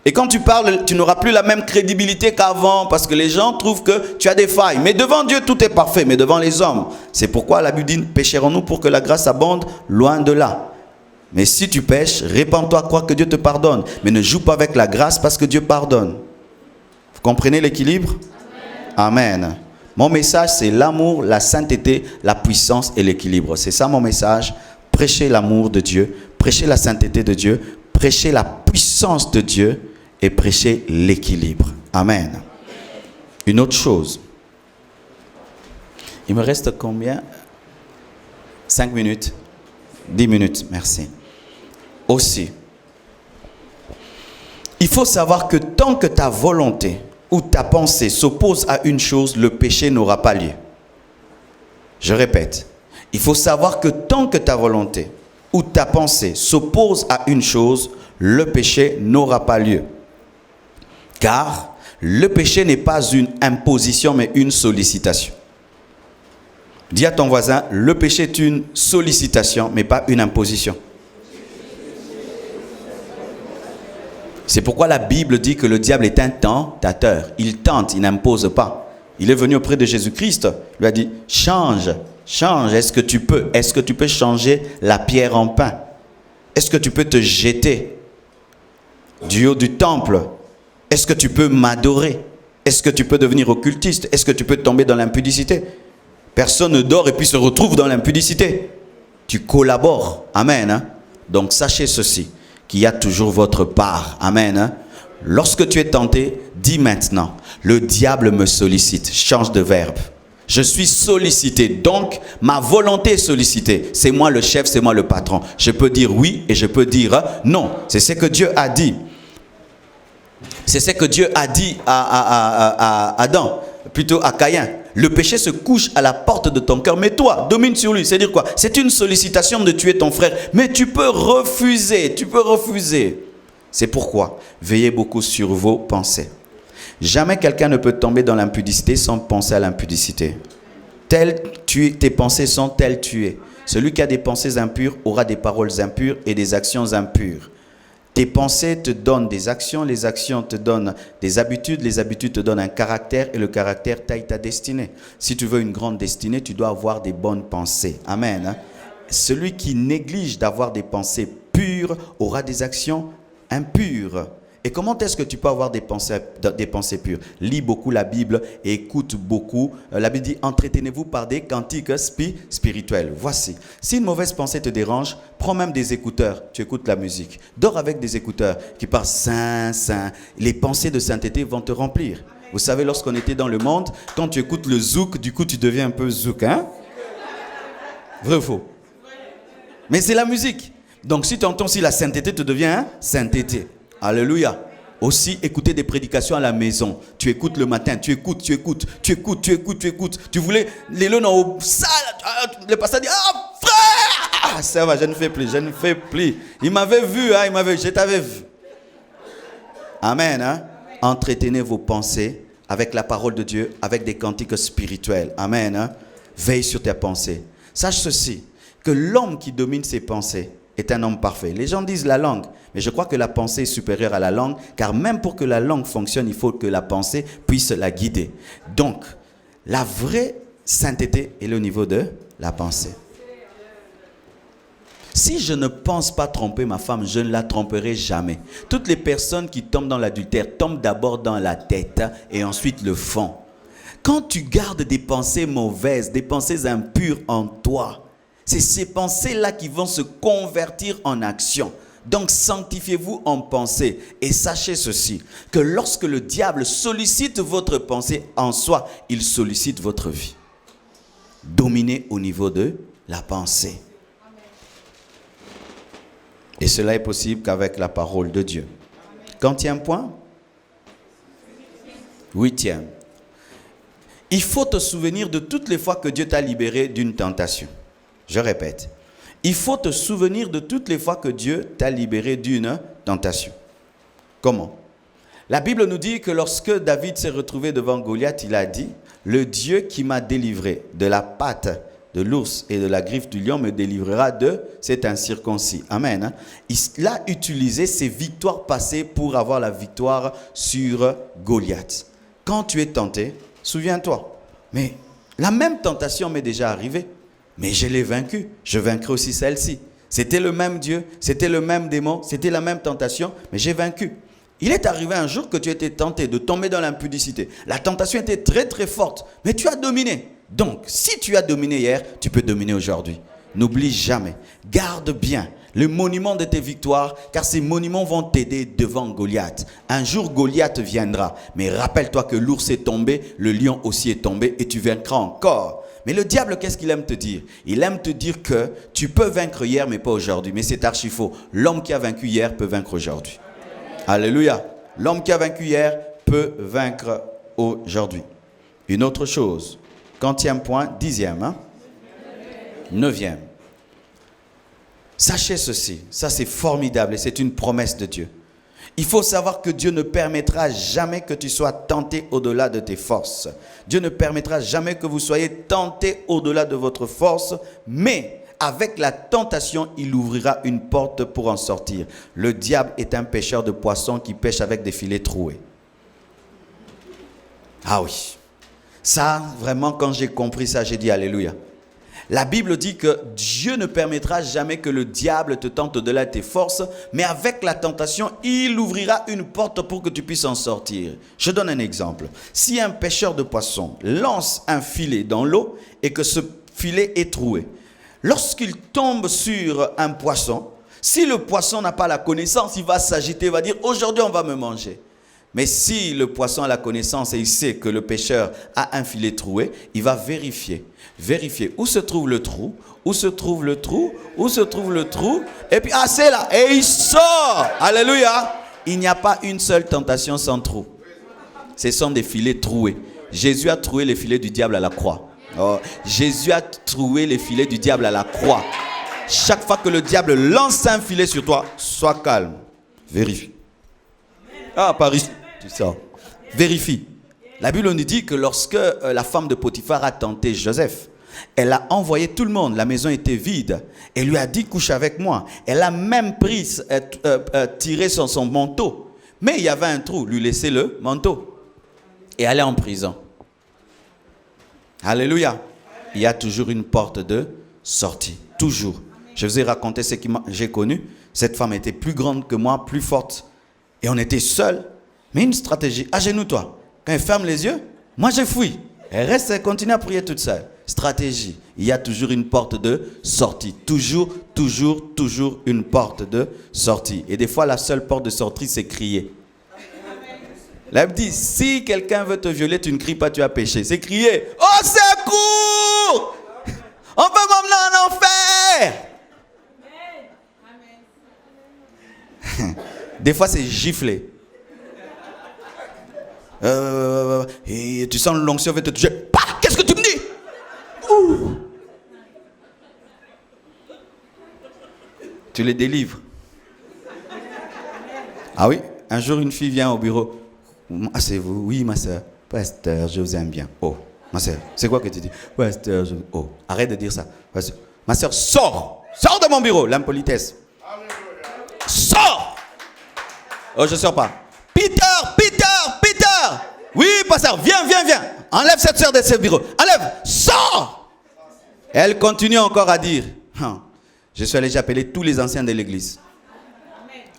Et quand tu parles, tu n'auras plus la même crédibilité qu'avant parce que les gens trouvent que tu as des failles. Mais devant Dieu, tout est parfait, mais devant les hommes. C'est pourquoi la Bible dit, pécherons-nous pour que la grâce abonde? Loin de là. Mais si tu pèches, répands-toi, crois que Dieu te pardonne. Mais ne joue pas avec la grâce parce que Dieu pardonne. Vous comprenez l'équilibre? Amen. Mon message, c'est l'amour, la sainteté, la puissance et l'équilibre. C'est ça mon message. Prêchez l'amour de Dieu, prêchez la sainteté de Dieu, prêchez la puissance de Dieu et prêchez l'équilibre. Amen. Une autre chose. Il me reste combien? 5 minutes? 10 minutes, merci. Aussi, il faut savoir que tant que ta volonté ou ta pensée s'oppose à une chose, le péché n'aura pas lieu. Je répète, il faut savoir que tant que ta volonté ou ta pensée s'oppose à une chose, le péché n'aura pas lieu. Car le péché n'est pas une imposition, mais une sollicitation. Dis à ton voisin, le péché est une sollicitation, mais pas une imposition. C'est pourquoi la Bible dit que le diable est un tentateur. Il tente, il n'impose pas. Il est venu auprès de Jésus-Christ, lui a dit, change, change, est-ce que tu peux changer la pierre en pain? Est-ce que tu peux te jeter du haut du temple? Est-ce que tu peux m'adorer? Est-ce que tu peux devenir occultiste? Est-ce que tu peux tomber dans l'impudicité? Personne ne dort et puis se retrouve dans l'impudicité. Tu collabores. Amen. Hein? Donc sachez ceci, qu'il y a toujours votre part. Amen. Hein? Lorsque tu es tenté, dis maintenant, le diable me sollicite. Change de verbe. Je suis sollicité, donc ma volonté est sollicitée. C'est moi le chef, c'est moi le patron. Je peux dire oui et je peux dire non. C'est ce que Dieu a dit. C'est ce que Dieu a dit à Adam, plutôt à Caïn. Le péché se couche à la porte de ton cœur, mais toi, domine sur lui. C'est-à-dire quoi? C'est une sollicitation de tuer ton frère, mais tu peux refuser, C'est pourquoi, veillez beaucoup sur vos pensées. Jamais quelqu'un ne peut tomber dans l'impudicité sans penser à l'impudicité. Tes pensées sont telles tu es. Celui qui a des pensées impures aura des paroles impures et des actions impures. Tes pensées te donnent des actions, les actions te donnent des habitudes, les habitudes te donnent un caractère et le caractère taille ta destinée. Si tu veux une grande destinée, tu dois avoir des bonnes pensées. Amen. Hein? Celui qui néglige d'avoir des pensées pures aura des actions impures. Et comment est-ce que tu peux avoir des pensées pures? Lis beaucoup la Bible et écoute beaucoup. La Bible dit, entretenez-vous par des cantiques spirituels. Voici. Si une mauvaise pensée te dérange, prends même des écouteurs. Tu écoutes la musique. Dors avec des écouteurs qui parlent Saint, Saint. Les pensées de sainteté vont te remplir. Vous savez, lorsqu'on était dans le monde, quand tu écoutes le zouk, du coup, tu deviens un peu zouk, hein? Vrai ou faux? Mais c'est la musique. Donc, si tu entends aussi la sainteté, te devient hein? Sainteté. Alléluia. Aussi, écouter des prédications à la maison. Tu écoutes le matin, tu écoutes. Tu voulais, les leux au salle, le pasteur dit, ah, frère! Ah, ça va, je ne fais plus. Il m'avait vu, hein, je t'avais vu. Amen, hein? Entretenez vos pensées avec la parole de Dieu, avec des cantiques spirituels. Amen, hein? Veille sur tes pensées. Sache ceci, que l'homme qui domine ses pensées est un homme parfait. Les gens disent la langue, mais je crois que la pensée est supérieure à la langue, car même pour que la langue fonctionne, il faut que la pensée puisse la guider. Donc, la vraie sainteté est le niveau de la pensée. Si je ne pense pas tromper ma femme, je ne la tromperai jamais. Toutes les personnes qui tombent dans l'adultère tombent d'abord dans la tête et ensuite le fond. Quand tu gardes des pensées mauvaises, des pensées impures en toi, c'est ces pensées-là qui vont se convertir en action. Donc sanctifiez-vous en pensée et sachez ceci, que lorsque le diable sollicite votre pensée en soi, il sollicite votre vie. Dominez au niveau de la pensée. Et cela est possible qu'avec la parole de Dieu. Quantième point? 8e. Il faut te souvenir de toutes les fois que Dieu t'a libéré d'une tentation. Je répète. Il faut te souvenir de toutes les fois que Dieu t'a libéré d'une tentation. Comment? La Bible nous dit que lorsque David s'est retrouvé devant Goliath, il a dit, « Le Dieu qui m'a délivré de la patte de l'ours et de la griffe du lion me délivrera de cet incirconcis. » Amen. Il a utilisé ses victoires passées pour avoir la victoire sur Goliath. Quand tu es tenté, souviens-toi, mais la même tentation m'est déjà arrivée, mais je l'ai vaincue. Je vaincrai aussi celle-ci. C'était le même Dieu, c'était le même démon, c'était la même tentation, mais j'ai vaincu. Il est arrivé un jour que tu étais tenté de tomber dans l'impudicité. La tentation était très très forte, mais tu as dominé. Donc, si tu as dominé hier, tu peux dominer aujourd'hui. N'oublie jamais, garde bien le monument de tes victoires, car ces monuments vont t'aider devant Goliath. Un jour, Goliath viendra, mais rappelle-toi que l'ours est tombé, le lion aussi est tombé, et tu vaincras encore. Mais le diable, qu'est-ce qu'il aime te dire? Il aime te dire que tu peux vaincre hier, mais pas aujourd'hui. Mais c'est archi faux. L'homme qui a vaincu hier peut vaincre aujourd'hui. Alléluia. L'homme qui a vaincu hier peut vaincre aujourd'hui. Une autre chose. Quantième point, 10e. Hein? 9e. Sachez ceci, ça c'est formidable et c'est une promesse de Dieu. Il faut savoir que Dieu ne permettra jamais que tu sois tenté au-delà de tes forces. Dieu ne permettra jamais que vous soyez tentés au-delà de votre force, mais avec la tentation, il ouvrira une porte pour en sortir. Le diable est un pêcheur de poissons qui pêche avec des filets troués. Ah oui. Ça, vraiment, quand j'ai compris ça, j'ai dit Alléluia. La Bible dit que Dieu ne permettra jamais que le diable te tente au-delà de tes forces, mais avec la tentation, il ouvrira une porte pour que tu puisses en sortir. Je donne un exemple. Si un pêcheur de poissons lance un filet dans l'eau et que ce filet est troué, lorsqu'il tombe sur un poisson, si le poisson n'a pas la connaissance, il va s'agiter, il va dire « Aujourd'hui, on va me manger ». Mais si le poisson a la connaissance et il sait que le pêcheur a un filet troué, il va vérifier où se trouve le trou, où se trouve le trou, et puis c'est là, et il sort. Alléluia. Il n'y a pas une seule tentation sans trou. Ce sont des filets troués. Jésus a troué les filets du diable à la croix. Oh, Jésus a troué les filets du diable à la croix. Chaque fois que le diable lance un filet sur toi, sois calme. Vérifie. Par ici. Tu sors. Vérifie. La Bible nous dit que lorsque la femme de Potiphar a tenté Joseph, elle a envoyé tout le monde. La maison était vide. Elle lui a dit couche avec moi. Elle a même tiré son manteau. Mais il y avait un trou. Lui laisser le manteau. Et aller en prison. Alléluia. Il y a toujours une porte de sortie. Toujours. Je vous ai raconté ce que j'ai connu. Cette femme était plus grande que moi, plus forte. Et on était seuls. Mais une stratégie. Agenouille-toi. Quand elle ferme les yeux, moi je fuis. Elle reste, elle continue à prier toute seule. Stratégie. Il y a toujours une porte de sortie. Toujours une porte de sortie. Et des fois, la seule porte de sortie, c'est crier. La Bible dit, si quelqu'un veut te violer, tu ne cries pas, tu as péché. C'est crier. Au secours! On peut m'emmener en enfer! Des fois, c'est gifler. Et tu sens l'onction veut te toucher. Bah, qu'est-ce que tu me dis? Ouh. Tu les délivres. Ah oui, un jour une fille vient au bureau. Ah, c'est vous? Oui, ma soeur. Pasteur, je vous aime bien. Oh, ma soeur, c'est quoi que tu dis? Pasteur, oh, arrête de dire ça. Ma soeur, sors! Sors de mon bureau, l'impolitesse. Sors! Oh, je ne sors pas. Peter! Oui, pasteur, viens. Enlève cette soeur de ce bureau. Enlève, sors! Elle continue encore à dire. Je suis allé appeler tous les anciens de l'église.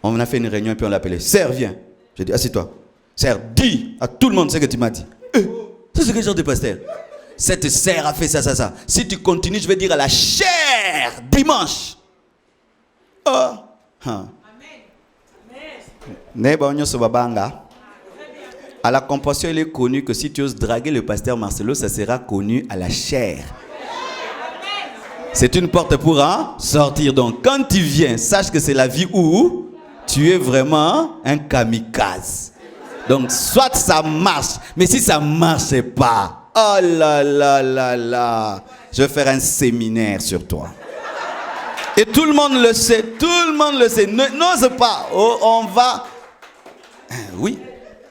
On a fait une réunion et puis on l'a appelé. Sœur, viens. J'ai dit, assieds-toi. Sœur, dis à tout le monde ce que tu m'as dit. C'est quel genre de pasteur? Cette sœur a fait ça. Si tu continues, je vais dire à la chair dimanche. Oh. À la compassion, il est connu que si tu oses draguer le pasteur Marcelo, ça sera connu à la chair. C'est une porte pour sortir. Donc, quand tu viens, sache que c'est la vie où tu es vraiment un kamikaze. Donc, soit ça marche, mais si ça ne marche pas, oh là là, je vais faire un séminaire sur toi. Et tout le monde le sait, n'ose pas, on va... Oui,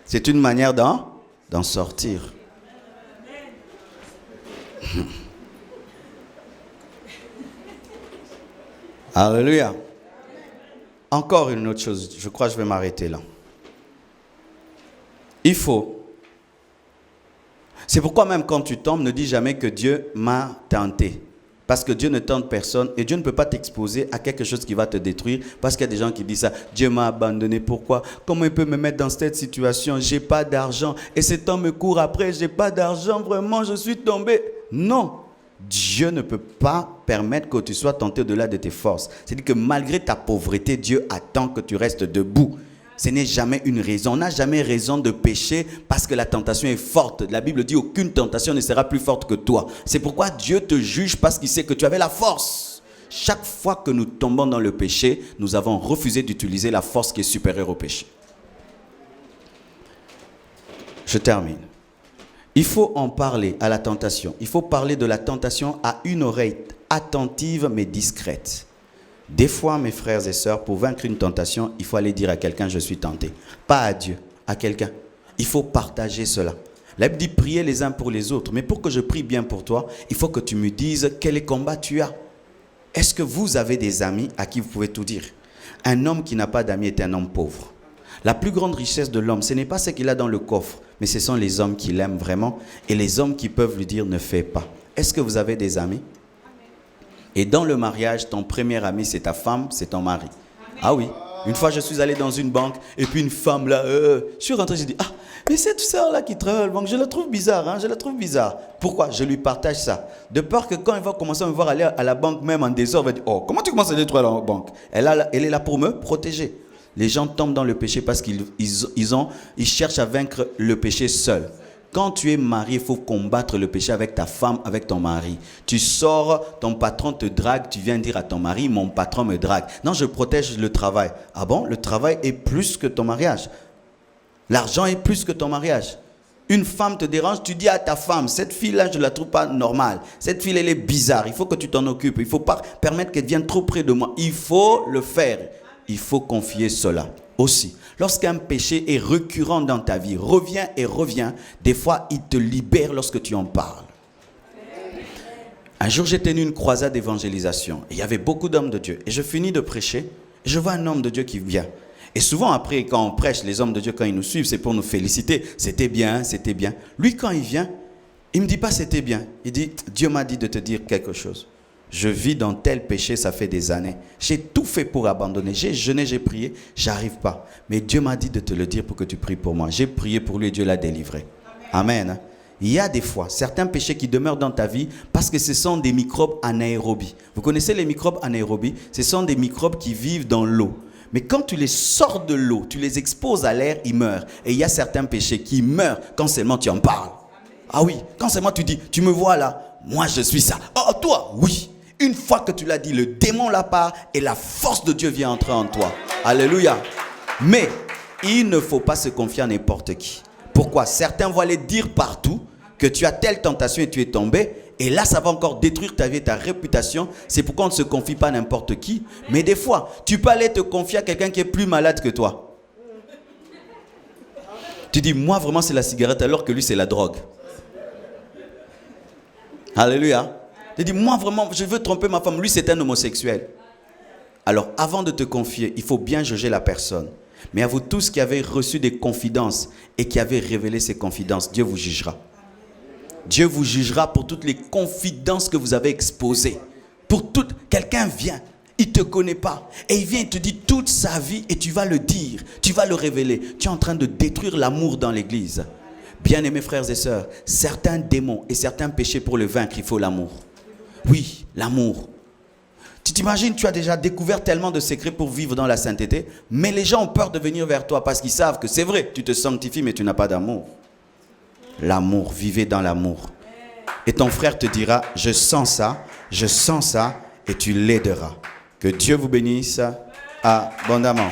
c'est une manière d'en sortir. Alléluia. Encore une autre chose, je crois que je vais m'arrêter là. Il faut. C'est pourquoi même quand tu tombes, ne dis jamais que Dieu m'a tenté. Parce que Dieu ne tente personne et Dieu ne peut pas t'exposer à quelque chose qui va te détruire. Parce qu'il y a des gens qui disent ça. Dieu m'a abandonné. Pourquoi? Comment il peut me mettre dans cette situation? J'ai pas d'argent. Et cet homme me court après. J'ai pas d'argent. Vraiment, je suis tombé. Non. Dieu ne peut pas permettre que tu sois tenté au-delà de tes forces. C'est-à-dire que malgré ta pauvreté, Dieu attend que tu restes debout. Ce n'est jamais une raison. On n'a jamais raison de pécher parce que la tentation est forte. La Bible dit aucune tentation ne sera plus forte que toi. C'est pourquoi Dieu te juge parce qu'il sait que tu avais la force. Chaque fois que nous tombons dans le péché, nous avons refusé d'utiliser la force qui est supérieure au péché. Je termine. Il faut en parler à la tentation. Il faut parler de la tentation à une oreille attentive mais discrète. Des fois, mes frères et sœurs, pour vaincre une tentation, il faut aller dire à quelqu'un, je suis tenté. Pas à Dieu, à quelqu'un. Il faut partager cela. La Bible dit, priez les uns pour les autres. Mais pour que je prie bien pour toi, il faut que tu me dises quel combat tu as. Est-ce que vous avez des amis à qui vous pouvez tout dire? Un homme qui n'a pas d'amis est un homme pauvre. La plus grande richesse de l'homme, ce n'est pas ce qu'il a dans le coffre, mais ce sont les hommes qui l'aiment vraiment et les hommes qui peuvent lui dire ne fais pas. Est-ce que vous avez des amis? Et dans le mariage, ton premier ami, c'est ta femme, c'est ton mari. Amen. Ah oui. Une fois, je suis allé dans une banque et puis une femme là, je suis rentré, j'ai dit, ah, mais cette sœur-là qui travaille à la banque, je la trouve bizarre, je la trouve bizarre. Pourquoi? Je lui partage ça. De peur que quand elle va commencer à me voir aller à la banque, même en désordre, elle va dire, oh, comment tu commences à aller à la banque? Elle est là pour me protéger. Les gens tombent dans le péché parce qu'ils cherchent à vaincre le péché seuls. Quand tu es marié, il faut combattre le péché avec ta femme, avec ton mari. Tu sors, ton patron te drague, tu viens dire à ton mari, mon patron me drague. Non, je protège le travail. Ah bon? Le travail est plus que ton mariage. L'argent est plus que ton mariage. Une femme te dérange, tu dis à ta femme, cette fille-là, je ne la trouve pas normale. Cette fille, elle est bizarre, il faut que tu t'en occupes. Il ne faut pas permettre qu'elle vienne trop près de moi. Il faut le faire. Il faut confier cela. Aussi, lorsqu'un péché est récurrent dans ta vie, revient et revient, des fois, il te libère lorsque tu en parles. Un jour, j'ai tenu une croisade d'évangélisation. Il y avait beaucoup d'hommes de Dieu. Et je finis de prêcher, et je vois un homme de Dieu qui vient. Et souvent, après, quand on prêche, les hommes de Dieu, quand ils nous suivent, c'est pour nous féliciter. C'était bien, c'était bien. Lui, quand il vient, il ne me dit pas c'était bien. Il dit, Dieu m'a dit de te dire quelque chose. Je vis dans tel péché, ça fait des années. J'ai tout fait pour abandonner. J'ai jeûné, j'ai prié, j'arrive pas. Mais Dieu m'a dit de te le dire pour que tu pries pour moi. J'ai prié pour lui et Dieu l'a délivré. Amen. Il y a des fois certains péchés qui demeurent dans ta vie parce que ce sont des microbes anaérobies. Vous connaissez les microbes anaérobies? Ce sont des microbes qui vivent dans l'eau. Mais quand tu les sors de l'eau, tu les exposes à l'air, ils meurent. Et il y a certains péchés qui meurent quand seulement tu en parles. Ah oui, quand seulement tu dis, tu me vois là, moi je suis ça. Oh toi, oui. Une fois que tu l'as dit, le démon la part et la force de Dieu vient entrer en toi. Alléluia. Mais il ne faut pas se confier à n'importe qui. Pourquoi? Certains vont aller dire partout que tu as telle tentation et tu es tombé. Et là, ça va encore détruire ta vie et ta réputation. C'est pourquoi on ne se confie pas à n'importe qui. Mais des fois, tu peux aller te confier à quelqu'un qui est plus malade que toi. Tu dis, moi vraiment c'est la cigarette alors que lui c'est la drogue. Alléluia. Tu dis, moi vraiment je veux tromper ma femme, lui c'est un homosexuel. Alors avant de te confier, il faut bien juger la personne. Mais à vous tous qui avez reçu des confidences et qui avez révélé ces confidences, Dieu vous jugera. Dieu vous jugera pour toutes les confidences que vous avez exposées. Pour toutes, quelqu'un vient, il ne te connaît pas. Et il vient, il te dit toute sa vie et tu vas le dire, tu vas le révéler. Tu es en train de détruire l'amour dans l'église. Bien-aimés frères et sœurs, certains démons et certains péchés pour le vaincre, il faut l'amour. Oui, l'amour. Tu t'imagines, tu as déjà découvert tellement de secrets pour vivre dans la sainteté, mais les gens ont peur de venir vers toi parce qu'ils savent que c'est vrai, tu te sanctifies mais tu n'as pas d'amour. L'amour, vivez dans l'amour. Et ton frère te dira, je sens ça, et tu l'aideras. Que Dieu vous bénisse abondamment.